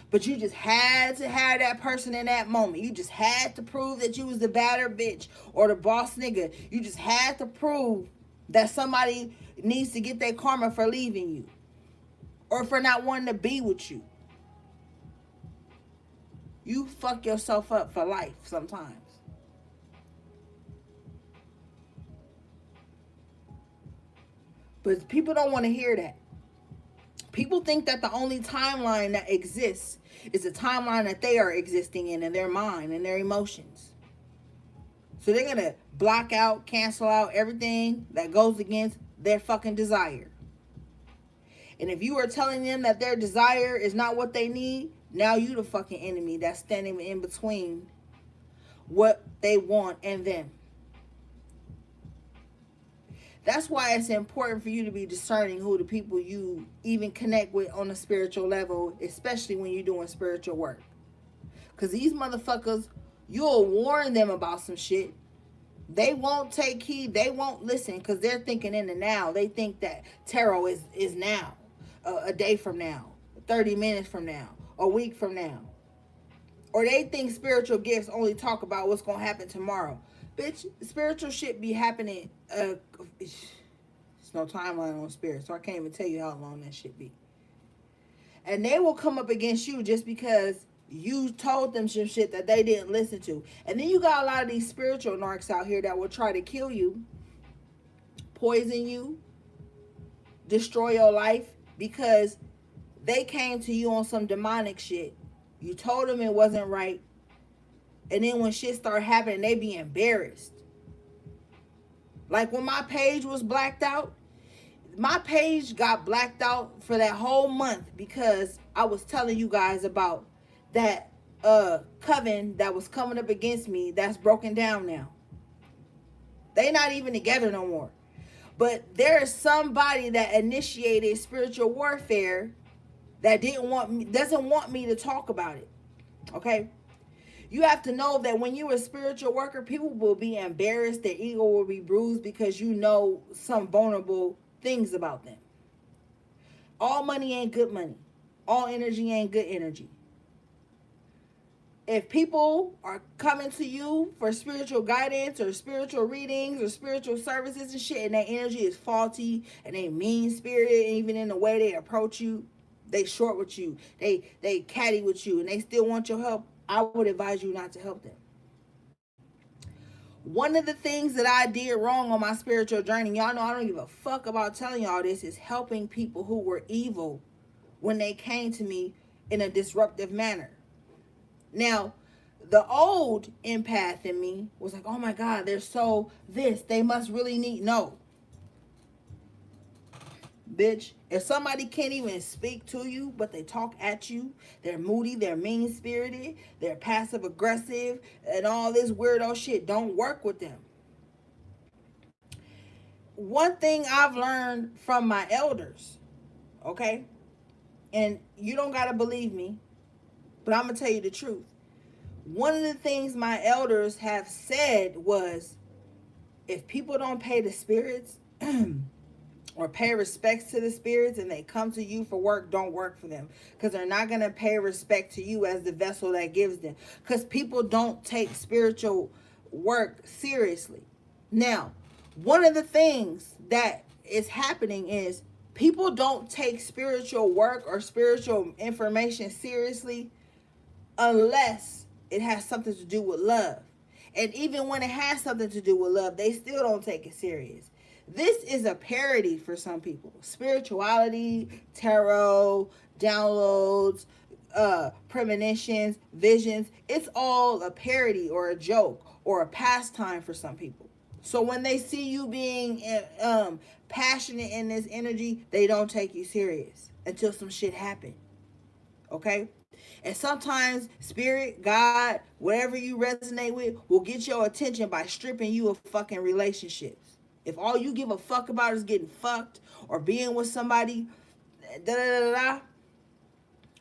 Speaker 1: But you just had to have that person in that moment. You just had to prove that you was the badder bitch or the boss nigga. You just had to prove that somebody needs to get their karma for leaving you or for not wanting to be with you. You fuck yourself up for life sometimes. But people don't want to hear that. People think that the only timeline that exists is the timeline that they are existing in their mind and their emotions. So they're going to block out, cancel out everything that goes against their fucking desire. And if you are telling them that their desire is not what they need, now you the fucking enemy that's standing in between what they want and them. That's why it's important for you to be discerning who the people you even connect with on a spiritual level, especially when you're doing spiritual work. Because these motherfuckers, you'll warn them about some shit. They won't take heed. They won't listen because they're thinking in the now. They think that tarot is now, a day from now, 30 minutes from now, a week from now. Or they think spiritual gifts only talk about what's going to happen tomorrow. Bitch, spiritual shit be happening. There's no timeline on spirit, so I can't even tell you how long that shit be. And they will come up against you just because you told them some shit that they didn't listen to. And then you got a lot of these spiritual narcs out here that will try to kill you, poison you, destroy your life because they came to you on some demonic shit. You told them it wasn't right. And then when shit start happening, they be embarrassed. Like when my page was blacked out, my page got blacked out for that whole month because I was telling you guys about that coven that was coming up against me that's broken down now. They not even together no more. But there is somebody that initiated spiritual warfare that doesn't want me to talk about it. Okay? You have to know that when you're a spiritual worker, people will be embarrassed, their ego will be bruised because you know some vulnerable things about them. All money ain't good money. All energy ain't good energy. If people are coming to you for spiritual guidance or spiritual readings or spiritual services and shit, and their energy is faulty and they mean spirited, even in the way they approach you, they short with you, they catty with you, and they still want your help, I would advise you not to help them. One of the things that I did wrong on my spiritual journey, y'all know I don't give a fuck about telling y'all this, is helping people who were evil when they came to me in a disruptive manner. Now, the old empath in me was like, oh my God, they're so this. They must really need. No, bitch. If somebody can't even speak to you, but they talk at you, they're moody, they're mean spirited, they're passive aggressive, and all this weirdo shit, don't work with them. One thing I've learned from my elders, okay, and you don't gotta believe me, but I'm gonna tell you the truth. One of the things my elders have said was, if people don't pay the spirits or pay respects to the spirits and they come to you for work, don't work for them, because they're not going to pay respect to you as the vessel that gives them, because people don't take spiritual work seriously. Now, one of the things that is happening is people don't take spiritual work or spiritual information seriously unless it has something to do with love. And even when it has something to do with love, they still don't take it serious. This is a parody for some people. Spirituality, tarot, downloads, premonitions, visions, it's all a parody or a joke or a pastime for some people. So when they see you being passionate in this energy, they don't take you serious until some shit happen. Okay? And sometimes spirit, God, whatever you resonate with, will get your attention by stripping you of fucking relationships. If all you give a fuck about is getting fucked or being with somebody, da da da da,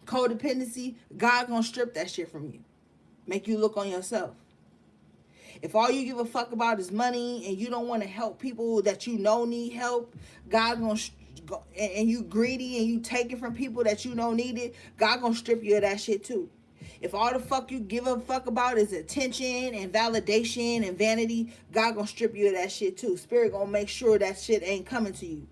Speaker 1: codependency, God gonna strip that shit from you. Make you look on yourself. If all you give a fuck about is money and you don't want to help people that you know need help, God gonna and you greedy and you take it from people that you know need it, God gonna strip you of that shit too. If all the fuck you give a fuck about is attention and validation and vanity, God gonna strip you of that shit too. Spirit gonna make sure that shit ain't coming to you.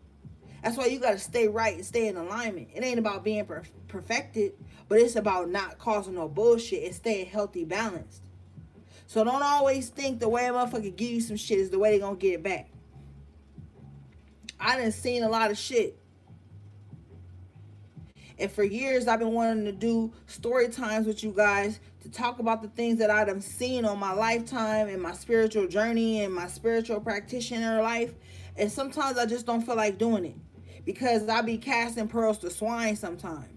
Speaker 1: That's why you gotta stay right and stay in alignment. It ain't about being perfected, but it's about not causing no bullshit and staying healthy, balanced. So don't always think the way a motherfucker give you some shit is the way they gonna get it back. I done seen a lot of shit. And for years, I've been wanting to do story times with you guys to talk about the things that I've seen on my lifetime and my spiritual journey and my spiritual practitioner life. And sometimes I just don't feel like doing it because I be casting pearls to swine sometimes.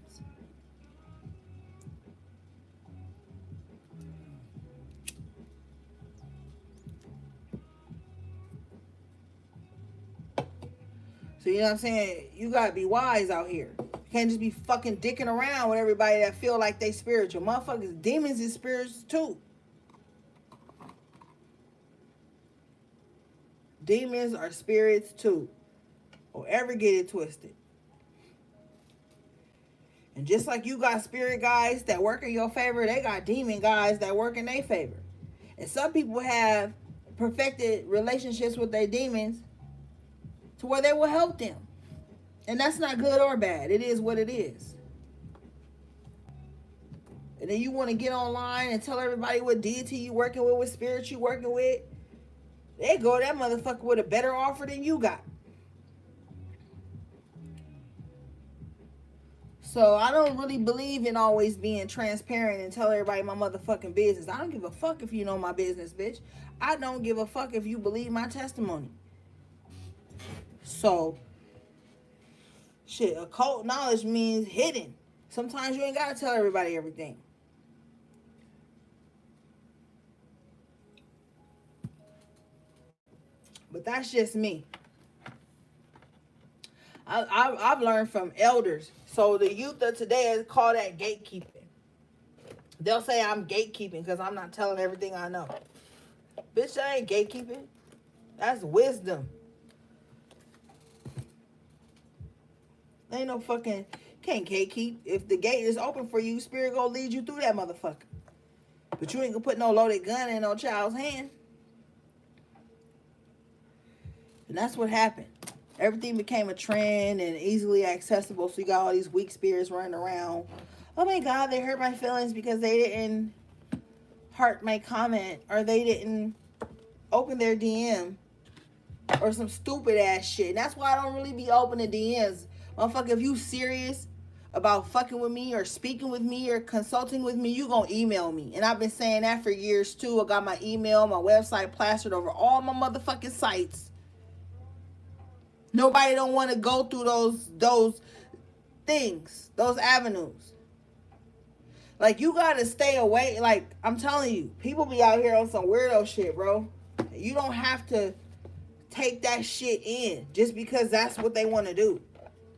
Speaker 1: So you know what I'm saying? You gotta be wise out here. You can't just be fucking dicking around with everybody that feel like they spiritual. Motherfuckers, demons is spirits too. Demons are spirits too. Don't ever get it twisted. And just like you got spirit guys that work in your favor, they got demon guys that work in their favor. And some people have perfected relationships with their demons to where they will help them. And that's not good or bad. It is what it is. And then you want to get online and tell everybody what deity you working with, what spirit you working with. They go that motherfucker with a better offer than you got. So I don't really believe in always being transparent and tell everybody my motherfucking business. I don't give a fuck if you know my business, bitch. I don't give a fuck if you believe my testimony. So, shit, occult knowledge means hidden. Sometimes you ain't gotta tell everybody everything. But that's just me. I've learned from elders. So the youth of today call that gatekeeping. They'll say I'm gatekeeping because I'm not telling everything I know. Bitch, that ain't gatekeeping. That's wisdom. Ain't no fucking, can't gatekeep. If the gate is open for you, spirit gonna lead you through that motherfucker. But you ain't gonna put no loaded gun in no child's hand. And that's what happened. Everything became a trend and easily accessible. So you got all these weak spirits running around. Oh my God, they hurt my feelings because they didn't heart my comment or they didn't open their DM or some stupid ass shit. And that's why I don't really be opening DMs. Motherfucker, if you serious about fucking with me or speaking with me or consulting with me, you gonna email me. And I've been saying that for years too. I got my email, my website plastered over all my motherfucking sites. Nobody don't want to go through those things, those avenues. Like, you gotta stay away. Like, I'm telling you, people be out here on some weirdo shit, bro. You don't have to take that shit in just because that's what they want to do.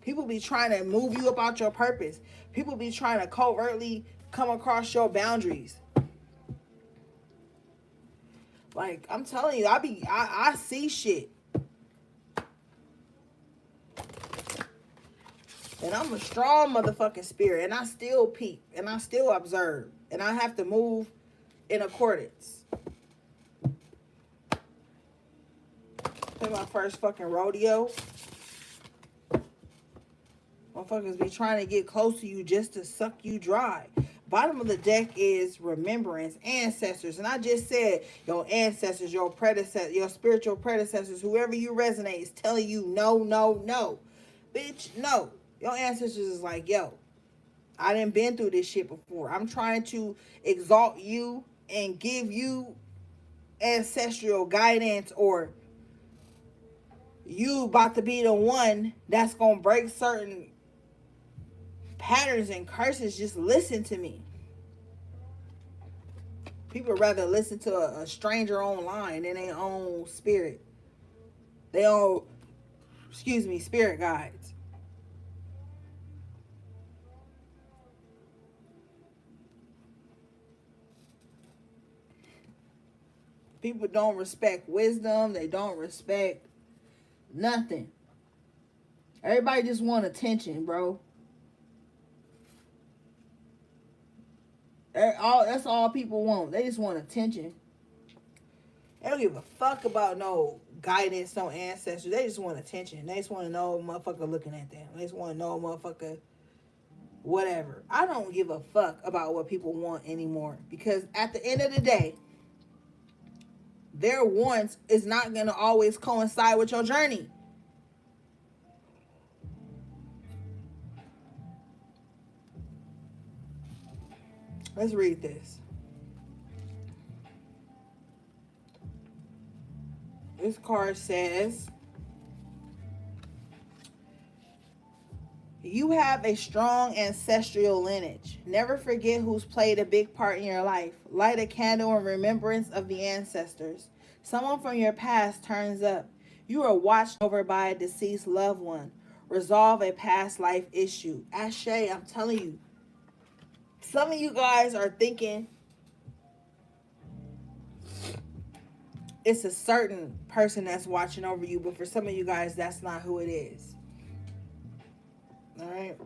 Speaker 1: People be trying to move you about your purpose. People be trying to covertly come across your boundaries. Like, I'm telling you, I see shit. And I'm a strong motherfucking spirit. And I still peep. And I still observe. And I have to move in accordance. Play my first fucking rodeo. Motherfuckers be trying to get close to you just to suck you dry. Bottom of the deck is remembrance, ancestors. And I just said your ancestors, your predecessors, your spiritual predecessors, whoever you resonate is telling you no, no, no. Bitch, no. Your ancestors is like, yo, I done been through this shit before. I'm trying to exalt you and give you ancestral guidance, or you about to be the one that's going to break certain patterns and curses. Just listen to me. People rather listen to a stranger online than their own spirit. They own, spirit guides. People don't respect wisdom. They don't respect nothing. Everybody just want attention, bro. That's all people want. They just want attention. They don't give a fuck about no guidance, no ancestors. They just want attention. They just want to know a motherfucker looking at them. They just want to know a motherfucker whatever. I don't give a fuck about what people want anymore. Because at the end of the day, their wants is not going to always coincide with your journey. Let's read this. This card says, you have a strong ancestral lineage. Never forget who's played a big part in your life. Light a candle in remembrance of the ancestors. Someone from your past turns up. You are watched over by a deceased loved one. Resolve a past life issue. Ashe, I'm telling you. Some of you guys are thinking it's a certain person that's watching over you, but for some of you guys, that's not who it is. All right?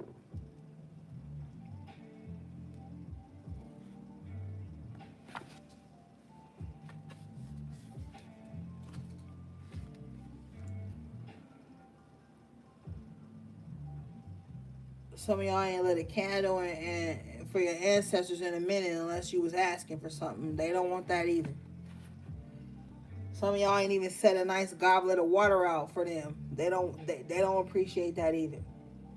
Speaker 1: Some of y'all ain't lit a candle and for your ancestors in a minute unless you was asking for something. They don't want that either. Some of y'all ain't even set a nice goblet of water out for them. They don't appreciate that either.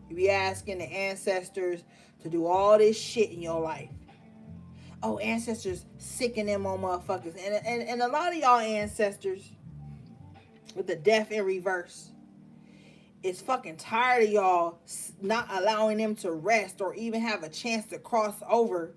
Speaker 1: You be asking the ancestors to do all this shit in your life. Oh, ancestors sicken them on motherfuckers. And a lot of y'all ancestors with the death in reverse is fucking tired of y'all not allowing them to rest or even have a chance to cross over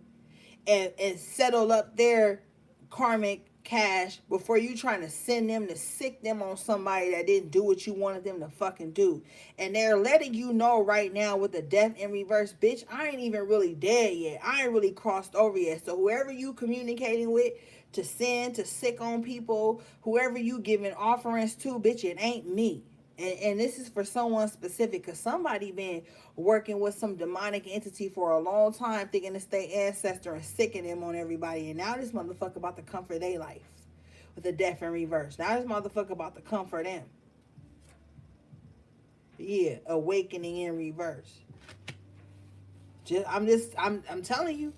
Speaker 1: and settle up their karmic cash before you trying to send them to sick them on somebody that didn't do what you wanted them to fucking do. And they're letting you know right now with the death in reverse, bitch, I ain't even really dead yet. I ain't really crossed over yet. So whoever you communicating with to send to sick on people, whoever you giving offerings to, bitch, it ain't me. And this is for someone specific, because somebody been working with some demonic entity for a long time, thinking it's their ancestor and sicking them on everybody. And now this motherfucker about to come for their life with the death in reverse. Now this motherfucker about to come for them. Yeah, awakening in reverse. I'm telling you.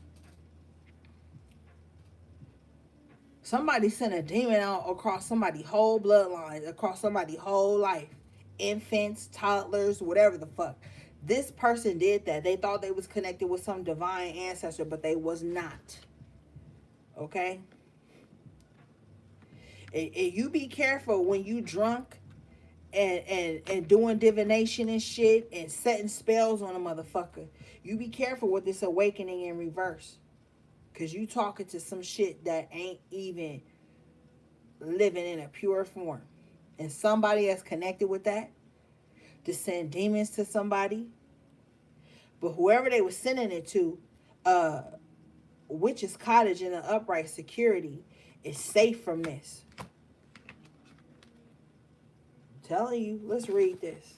Speaker 1: Somebody sent a demon out across somebody's whole bloodline, across somebody's whole life. Infants, toddlers, whatever the fuck. This person did that. They thought they was connected with some divine ancestor, but they was not. Okay? And you be careful when you drunk and doing divination and shit and setting spells on a motherfucker. You be careful with this awakening in reverse. Cause you talking to some shit that ain't even living in a pure form. And somebody that's connected with that to send demons to somebody. But whoever they were sending it to, Witch's Cottage in the upright security is safe from this. I'm telling you, let's read this.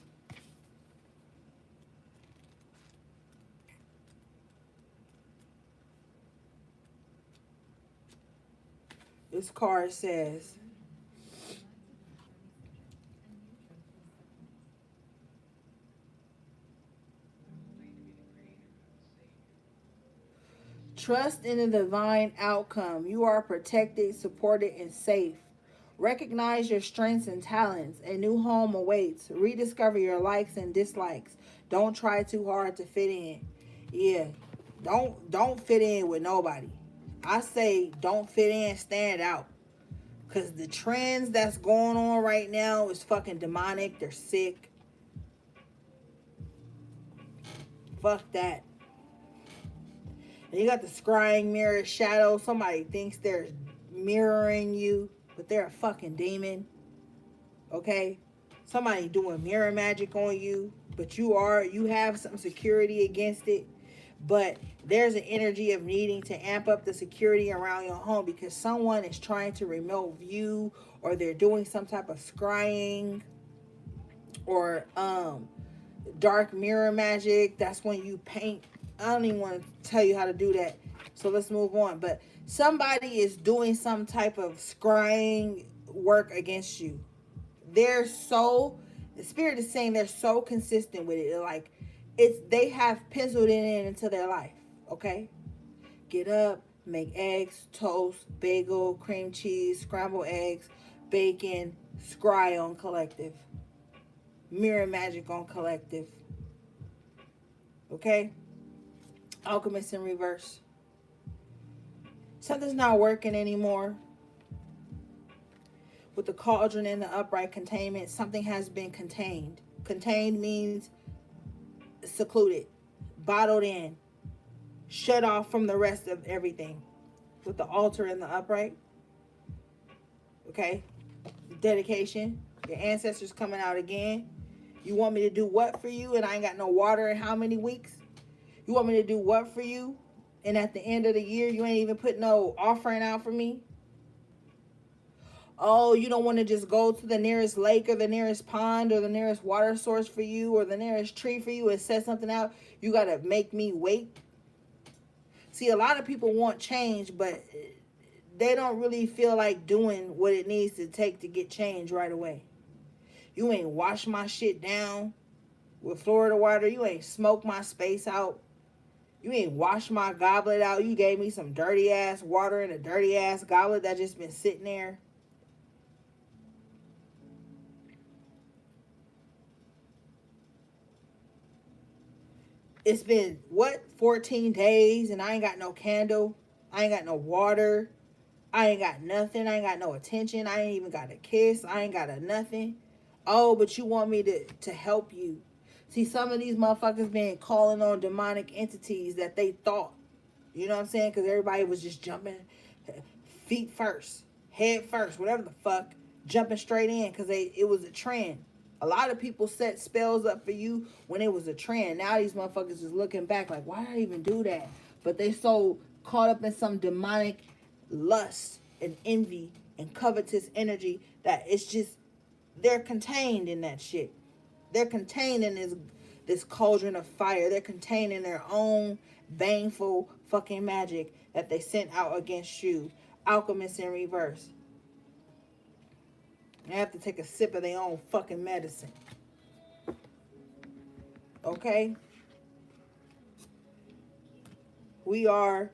Speaker 1: This card says, trust in the divine outcome. You are protected, supported, and safe. Recognize your strengths and talents. A new home awaits. Rediscover your likes and dislikes. Don't try too hard to fit in. Yeah. Don't fit in with nobody. I say don't fit in, stand out. Cause the trends that's going on right now is fucking demonic. They're sick. Fuck that. And you got the scrying mirror shadow. Somebody thinks they're mirroring you, but they're a fucking demon. Okay? Somebody doing mirror magic on you, but you have some security against it. But there's an energy of needing to amp up the security around your home because someone is trying to remote view, or they're doing some type of scrying or dark mirror magic. That's when you paint. I don't even want to tell you how to do that. So let's move on. But somebody is doing some type of scrying work against you. The spirit is saying they're so consistent with it. Like they have penciled it in into their life. Okay? Get up, make eggs, toast, bagel, cream cheese, scrambled eggs, bacon, scry on collective. Mirror magic on collective. Okay? Alchemist in reverse. Something's not working anymore. With the cauldron and the upright containment, something has been contained. Contained means secluded, bottled in, shut off from the rest of everything. With the altar and the upright. Okay? Dedication. Your ancestors coming out again. You want me to do what for you and I ain't got no water in how many weeks? You want me to do what for you? And at the end of the year, you ain't even put no offering out for me? Oh, you don't want to just go to the nearest lake or the nearest pond or the nearest water source for you or the nearest tree for you and set something out? You got to make me wait? See, a lot of people want change, but they don't really feel like doing what it needs to take to get change right away. You ain't wash my shit down with Florida water. You ain't smoke my space out. You ain't wash my goblet out. You gave me some dirty ass water in a dirty ass goblet that just been sitting there. It's been, 14 days and I ain't got no candle. I ain't got no water. I ain't got nothing. I ain't got no attention. I ain't even got a kiss. I ain't got a nothing. Oh, but you want me to help you. See, some of these motherfuckers been calling on demonic entities that they thought. You know what I'm saying? Because everybody was just jumping feet first, head first, whatever the fuck, jumping straight in because it was a trend. A lot of people set spells up for you when it was a trend. Now these motherfuckers is looking back like, why did I even do that? But they so caught up in some demonic lust and envy and covetous energy that it's just, they're contained in that shit. They're contained in this cauldron of fire. They're contained in their own baneful fucking magic that they sent out against you. Alchemists in reverse. They have to take a sip of their own fucking medicine. Okay? We are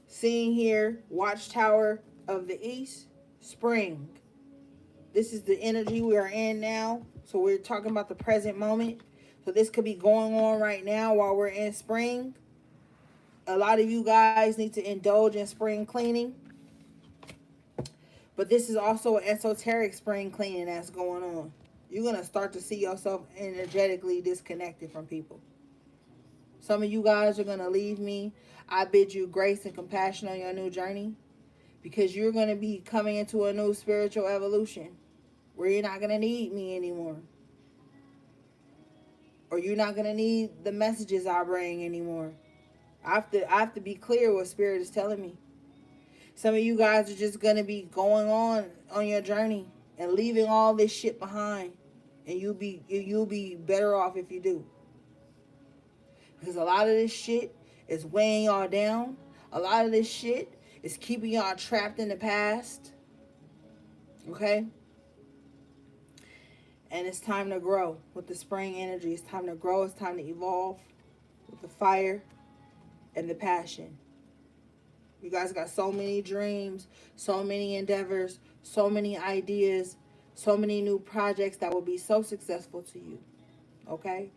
Speaker 1: seeing here Watchtower of the East, spring. This is the energy we are in now. So we're talking about the present moment. So this could be going on right now while we're in spring. A lot of you guys need to indulge in spring cleaning. But this is also an esoteric spring cleaning that's going on. You're going to start to see yourself energetically disconnected from people. Some of you guys are going to leave me. I bid you grace and compassion on your new journey, because you're going to be coming into a new spiritual evolution where you're not going to need me anymore. Or you're not going to need the messages I bring anymore. I have to be clear what Spirit is telling me. Some of you guys are just going to be going on your journey and leaving all this shit behind. And you'll be better off if you do. Because a lot of this shit is weighing y'all down. A lot of this shit is keeping y'all trapped in the past. Okay? And it's time to grow with the spring energy. It's time to grow. It's time to evolve with the fire and the passion. You guys got so many dreams, so many endeavors, so many ideas, so many new projects that will be so successful to you. Okay?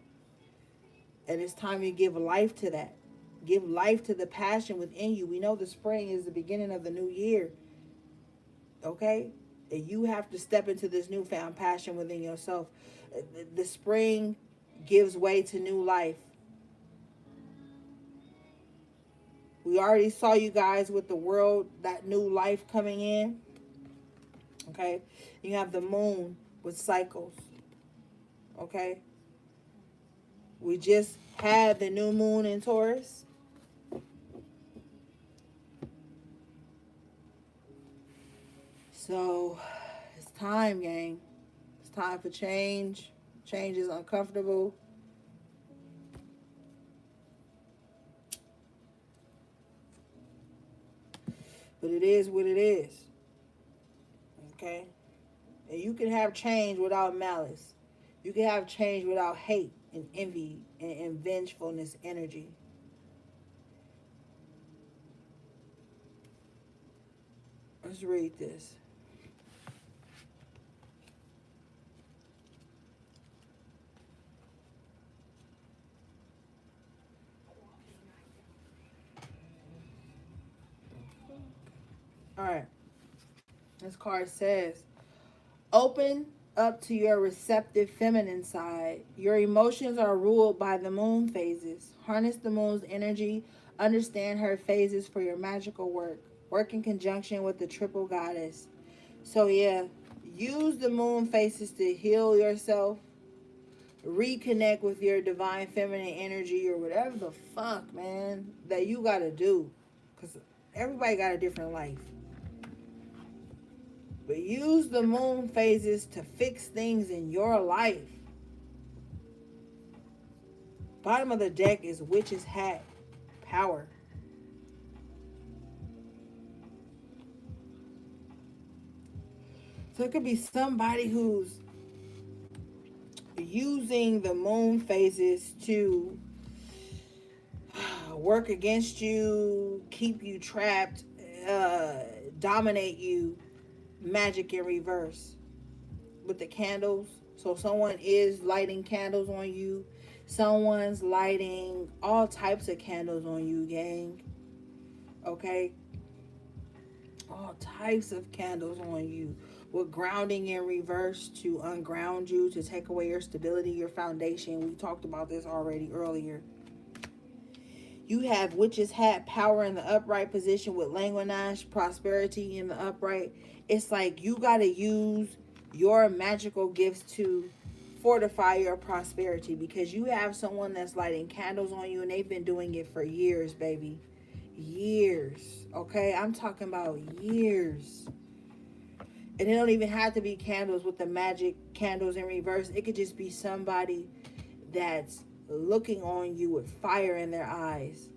Speaker 1: And it's time you give life to that. Give life to the passion within you. We know the spring is the beginning of the new year. Okay? And you have to step into this newfound passion within yourself. The spring gives way to new life. We already saw you guys with the world, that new life coming in. Okay? You have the moon with cycles. Okay? We just had the new moon in Taurus. So, it's time, gang. It's time for change. Change is uncomfortable. But it is what it is. Okay? And you can have change without malice. You can have change without hate and envy and vengefulness energy. Let's read this. All right. This card says, open up to your receptive feminine side. Your emotions are ruled by the moon phases. Harness the moon's energy. Understand her phases for your magical work. Work in conjunction with the triple goddess. So yeah, use the moon phases to heal yourself. Reconnect with your divine feminine energy, or whatever the fuck, man, that you gotta do. Because everybody got a different life. But use the moon phases to fix things in your life. Bottom of the deck is Witch's Hat. Power. So it could be somebody who's using the moon phases to work against you, keep you trapped, dominate you. Magic in reverse with the candles. So someone is lighting candles on you. Someone's lighting all types of candles on you, gang. Okay? All types of candles on you. With grounding in reverse to unground you, to take away your stability, your foundation. We talked about this already earlier. You have Witch's Hat, power in the upright position with languinage, prosperity in the upright. It's like you got to use your magical gifts to fortify your prosperity, because you have someone that's lighting candles on you and they've been doing it for years, baby. Years. Okay? I'm talking about years. And it don't even have to be candles with the magic candles in reverse. It could just be somebody that's looking on you with fire in their eyes,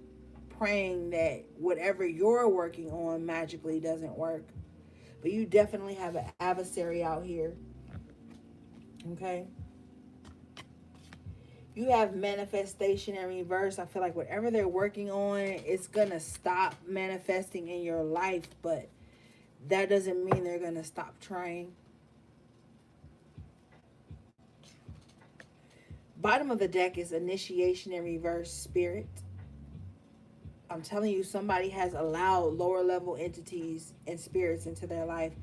Speaker 1: praying that whatever you're working on magically doesn't work. But you definitely have an adversary out here. Okay? You have manifestation in reverse. I feel like whatever they're working on, it's going to stop manifesting in your life, but that doesn't mean they're going to stop trying. Bottom of the deck is initiation in reverse, spirit. I'm telling you, somebody has allowed lower level entities and spirits into their life.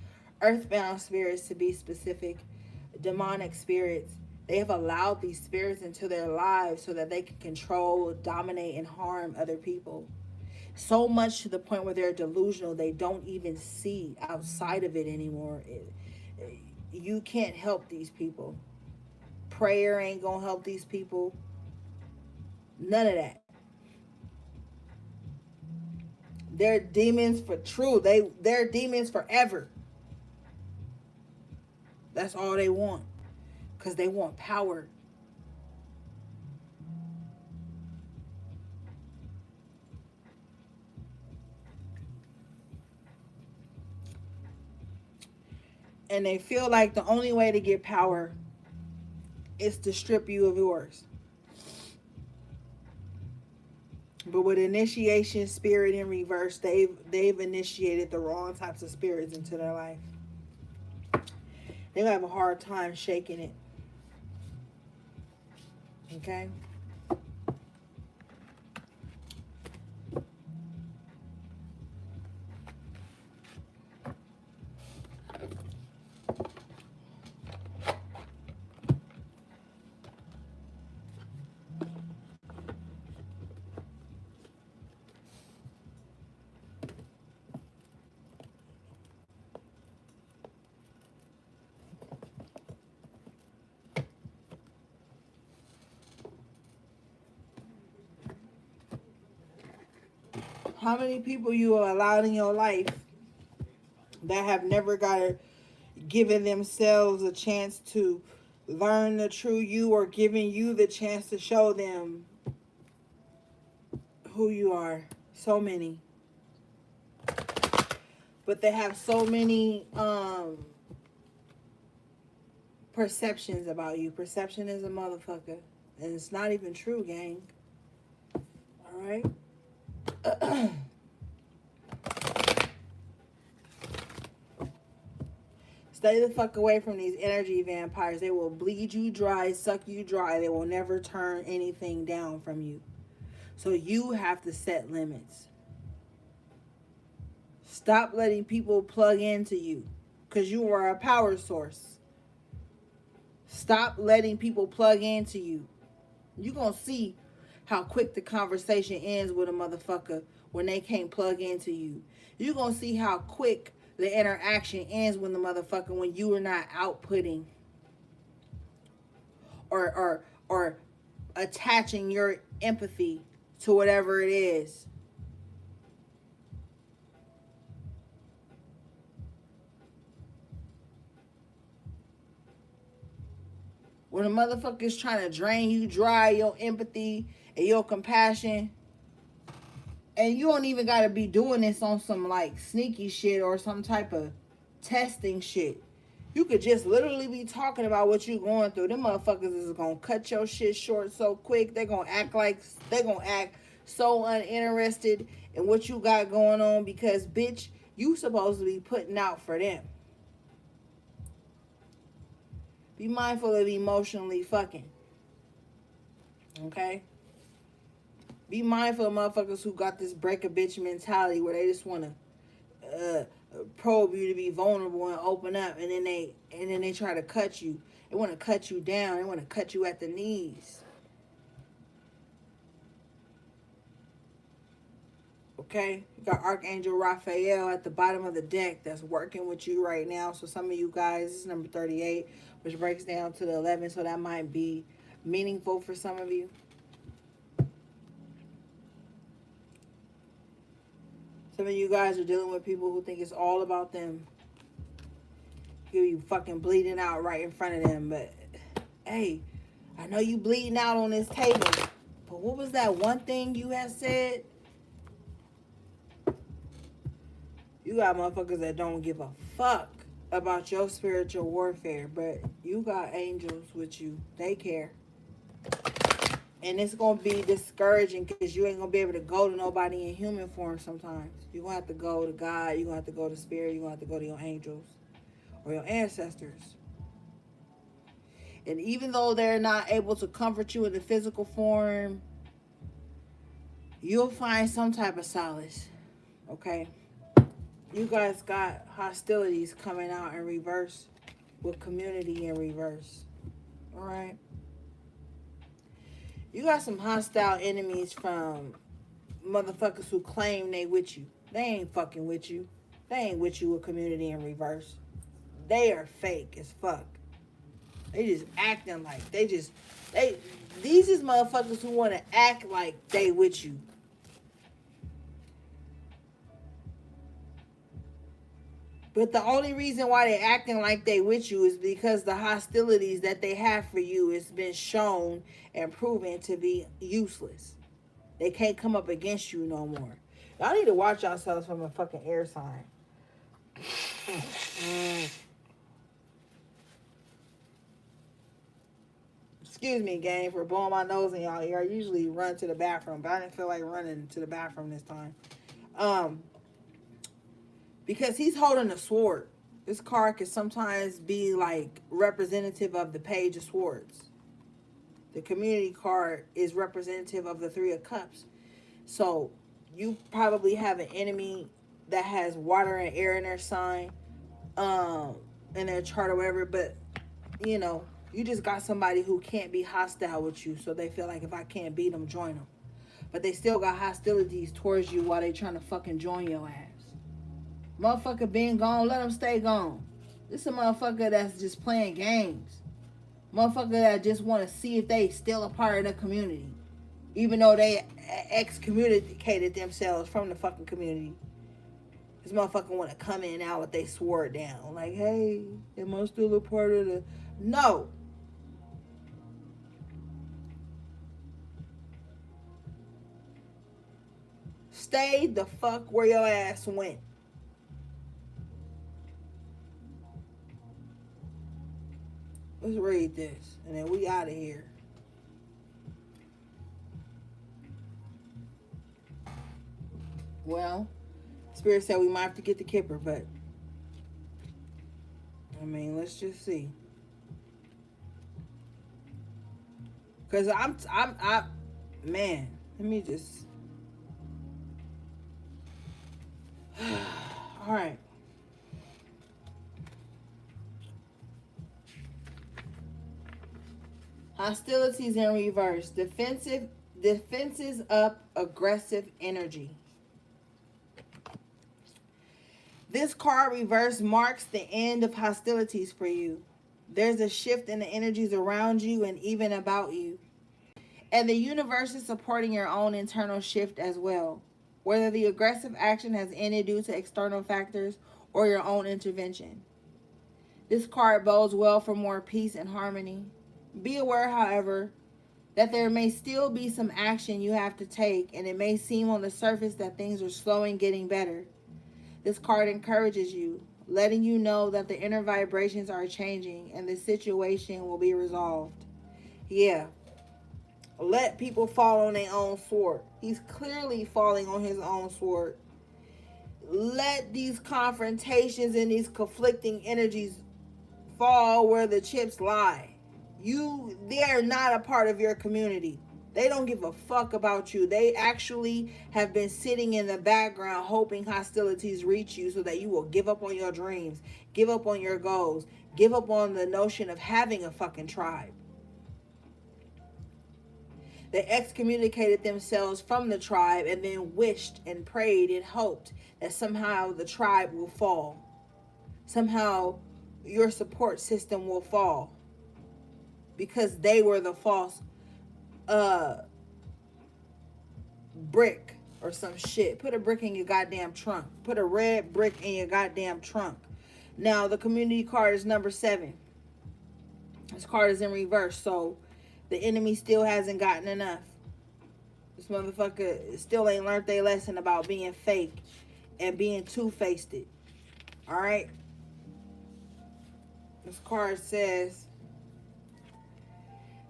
Speaker 1: Earthbound spirits, to be specific, demonic spirits. They have allowed these spirits into their lives so that they can control, dominate, and harm other people. So much to the point where they're delusional, they don't even see outside of it anymore. You can't help these people. Prayer ain't gonna help these people. None of that. They're demons for true. They're demons forever. That's all they want. Because they want power. And they feel like the only way to get power is to strip you of yours. But with initiation spirit in reverse, they've initiated the wrong types of spirits into their life. They have a hard time shaking it. Okay? How many people you are allowed in your life that have never given themselves a chance to learn the true you, or giving you the chance to show them who you are? So many. But they have so many perceptions about you. Perception is a motherfucker. And it's not even true, gang. Alright? Stay the fuck away from these energy vampires. They will bleed you dry, suck you dry. They will never turn anything down from you. So you have to set limits. Stop letting people plug into you, because you are a power source. Stop letting people plug into you. You're going to see how quick the conversation ends with a motherfucker when they can't plug into you. You're going to see how quick the interaction ends with the motherfucker when you are not outputting or attaching your empathy to whatever it is. When a motherfucker is trying to drain you dry, your empathy and your compassion, and you don't even gotta be doing this on some like sneaky shit or some type of testing shit. You could just literally be talking about what you're going through. Them motherfuckers is gonna cut your shit short so quick. They're gonna act so uninterested in what you got going on, because bitch, you supposed to be putting out for them. Be mindful of emotionally fucking. Okay? Be mindful of motherfuckers who got this break a bitch mentality where they just want to probe you to be vulnerable and open up, and then they try to cut you. They want to cut you down. They want to cut you at the knees. Okay? You got Archangel Raphael at the bottom of the deck that's working with you right now. So some of you guys, this is number 38, which breaks down to the 11, so that might be meaningful for some of you. Some of you guys are dealing with people who think it's all about them. You fucking bleeding out right in front of them. But, hey, I know you bleeding out on this table. But what was that one thing you had said? You got motherfuckers that don't give a fuck about your spiritual warfare. But you got angels with you. They care. And it's going to be discouraging because you ain't going to be able to go to nobody in human form sometimes. You're going to have to go to God. You're going to have to go to spirit. You're going to have to go to your angels or your ancestors. And even though they're not able to comfort you in the physical form, you'll find some type of solace. Okay? You guys got hostilities coming out in reverse with community in reverse. Alright? You got some hostile enemies from motherfuckers who claim they with you. They ain't fucking with you. They ain't with you with community in reverse. They are fake as fuck. They just acting like these is motherfuckers who want to act like they with you. But the only reason why they acting like they with you is because the hostilities that they have for you has been shown and proven to be useless. They can't come up against you no more. Y'all need to watch yourselves from a fucking air sign. Excuse me, gang, for blowing my nose in y'all ear. I usually run to the bathroom, but I didn't feel like running to the bathroom this time. Because he's holding a sword. This card can sometimes be like representative of the Page of Swords. The community card is representative of the Three of Cups. So you probably have an enemy that has water and air in their sign, in their chart or whatever, but you know, you just got somebody who can't be hostile with you, so they feel like if I can't beat them, join them. But they still got hostilities towards you while they trying to fucking join your ass. Motherfucker being gone, let them stay gone. This is a motherfucker that's just playing games. Motherfucker that just want to see if they still a part of the community. Even though they excommunicated themselves from the fucking community. This motherfucker want to come in now with they sword down. Like, hey, am I still a part of the... No. Stay the fuck where your ass went. Let's read this. And then we out of here. Well, Spirit said we might have to get the Kipper, but I mean, let's just see. Cause man, let me just. All right. Hostilities in reverse. Defenses up, aggressive energy. This card reverse marks the end of hostilities for you. There's a shift in the energies around you and even about you. And the universe is supporting your own internal shift as well. Whether the aggressive action has ended due to external factors or your own intervention. This card bodes well for more peace and harmony. Be aware, however, that there may still be some action you have to take, and it may seem on the surface that things are slowing, getting better. This card encourages you, letting you know that the inner vibrations are changing and the situation will be resolved. Yeah. Let people fall on their own sword. He's clearly falling on his own sword. Let these confrontations and these conflicting energies fall where the chips lie. They are not a part of your community. They don't give a fuck about you. They actually have been sitting in the background hoping hostilities reach you so that you will give up on your dreams, give up on your goals, give up on the notion of having a fucking tribe. They excommunicated themselves from the tribe and then wished and prayed and hoped that somehow the tribe will fall. Somehow your support system will fall. Because they were the false brick or some shit. Put a brick in your goddamn trunk. Put a red brick in your goddamn trunk. Now, the community card is number 7. This card is in reverse, so the enemy still hasn't gotten enough. This motherfucker still ain't learned their lesson about being fake and being two-faced. Alright? This card says...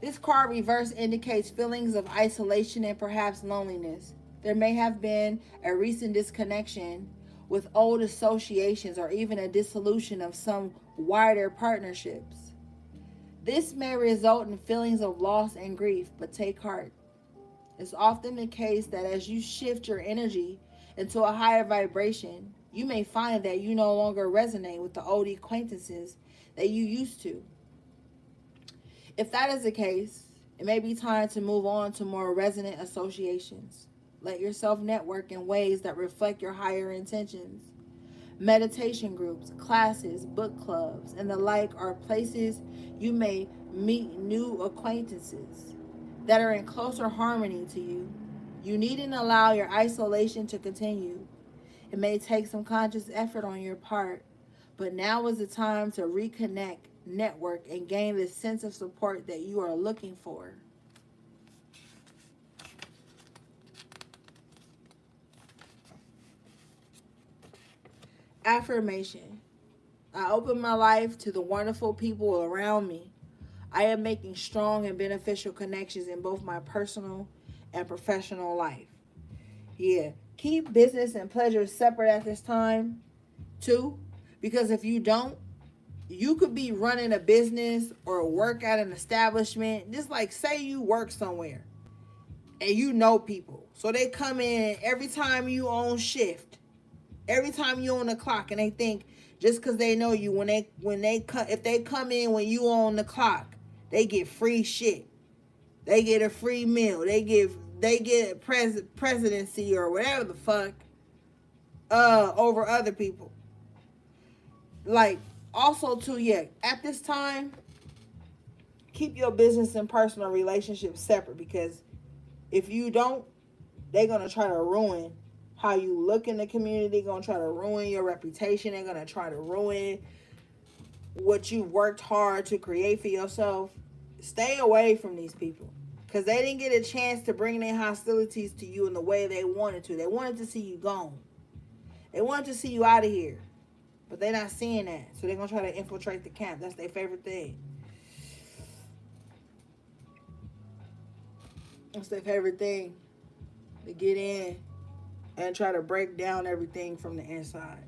Speaker 1: This card reverse indicates feelings of isolation and perhaps loneliness. There may have been a recent disconnection with old associations or even a dissolution of some wider partnerships. This may result in feelings of loss and grief, but take heart. It's often the case that as you shift your energy into a higher vibration, you may find that you no longer resonate with the old acquaintances that you used to. If that is the case, it may be time to move on to more resonant associations. Let yourself network in ways that reflect your higher intentions. Meditation groups, classes, book clubs, and the like are places you may meet new acquaintances that are in closer harmony to you. You needn't allow your isolation to continue. It may take some conscious effort on your part, but now is the time to reconnect, network, and gain the sense of support that you are looking for. Affirmation. I open my life to the wonderful people around me. I am making strong and beneficial connections in both my personal and professional life. Yeah, keep business and pleasure separate at this time, too, because if you don't, you could be running a business or work at an establishment. Just like say you work somewhere and you know people. So they come in every time you on shift, every time you on the clock, and they think just because they know you, if they come in when you on the clock, they get free shit. They get a free meal. They get presidency or whatever the fuck over other people. Like also too, yeah, at this time, keep your business and personal relationships separate, because if you don't, they're gonna try to ruin how you look in the community. They're gonna try to ruin your reputation. They're gonna try to ruin what you worked hard to create for yourself. Stay away from these people, because they didn't get a chance to bring their hostilities to you in the way they wanted to. They wanted to see you gone. They wanted to see you out of here, but they're not seeing that. So they're gonna try to infiltrate the camp. That's their favorite thing. That's their favorite thing, to get in and try to break down everything from the inside.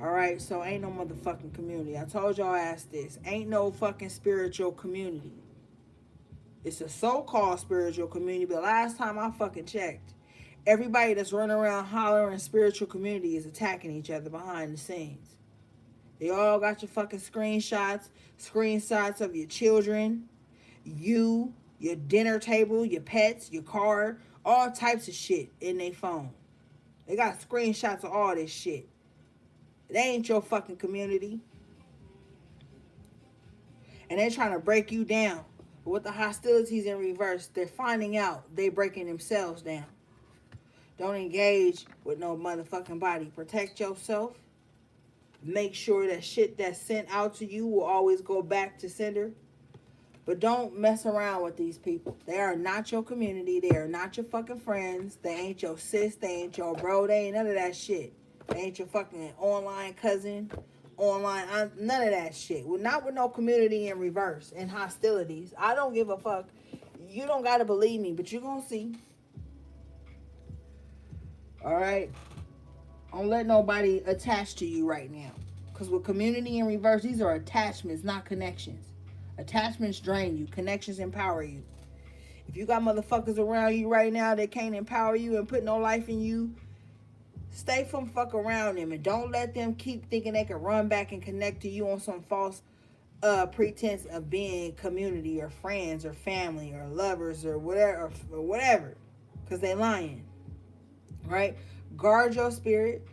Speaker 1: Alright, so ain't no motherfucking community. I told y'all ass this. Ain't no fucking spiritual community. It's a so-called spiritual community, but last time I fucking checked, everybody that's running around hollering spiritual community is attacking each other behind the scenes. They all got your fucking screenshots of your children, you, your dinner table, your pets, your car, all types of shit in their phone. They got screenshots of all this shit. It ain't your fucking community. And they're trying to break you down. But with the hostilities in reverse, they're finding out they breaking themselves down. Don't engage with no motherfucking body. Protect yourself. Make sure that shit that's sent out to you will always go back to sender. But don't mess around with these people. They are not your community. They are not your fucking friends. They ain't your sis. They ain't your bro. They ain't none of that shit. They ain't your fucking online cousin. None of that shit. Well, not with no community in reverse and hostilities. I don't give a fuck. You don't gotta believe me, but you're gonna see. Alright? Don't let nobody attach to you right now. Because with community in reverse, these are attachments, not connections. Attachments drain you. Connections empower you. If you got motherfuckers around you right now that can't empower you and put no life in you, stay from fuck around them. And don't let them keep thinking they can run back and connect to you on some false pretense of being community or friends or family or lovers or whatever. Because they lying. Right? Guard your spirit.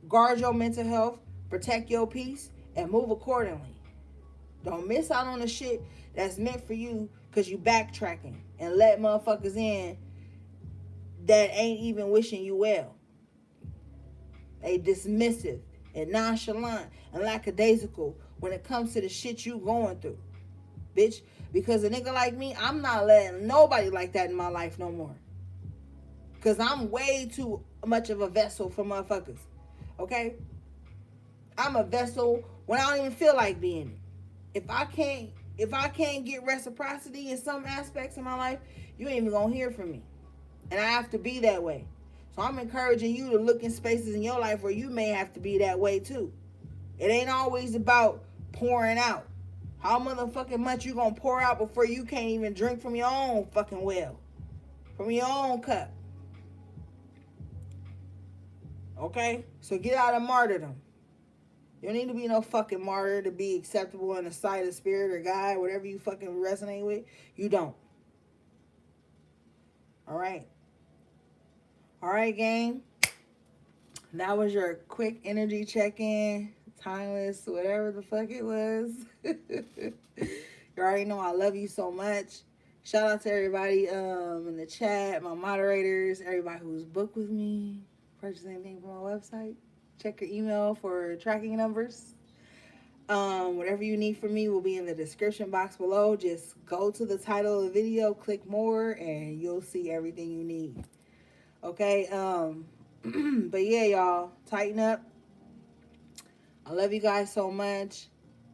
Speaker 1: Guard your mental health. Protect your peace. And move accordingly. Don't miss out on the shit that's meant for you because you backtracking and let motherfuckers in that ain't even wishing you well. They dismissive and nonchalant and lackadaisical when it comes to the shit you going through. Bitch, because a nigga like me, I'm not letting nobody like that in my life no more. Because I'm way too much of a vessel for motherfuckers. Okay? I'm a vessel when I don't even feel like being it. If I can't get reciprocity in some aspects of my life, you ain't even gonna hear from me. And I have to be that way. So I'm encouraging you to look in spaces in your life where you may have to be that way too. It ain't always about pouring out. How motherfucking much you gonna pour out before you can't even drink from your own fucking well? From your own cup. Okay? So get out of martyrdom. You don't need to be no fucking martyr to be acceptable in the sight of spirit or God, whatever you fucking resonate with. You don't. Alright? Alright, gang. That was your quick energy check-in. Timeless, whatever the fuck it was. You already know I love you so much. Shout out to everybody in the chat, my moderators, everybody who's booked with me, purchase anything from my website. Check your email for tracking numbers. Whatever you need from me will be in the description box below. Just go to the title of the video, click more, and you'll see everything you need. Okay, but yeah, y'all, tighten up. I love you guys so much.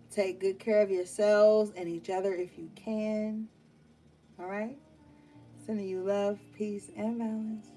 Speaker 1: Take good care of yourselves and each other if you can. All right? Sending you love, peace, and balance.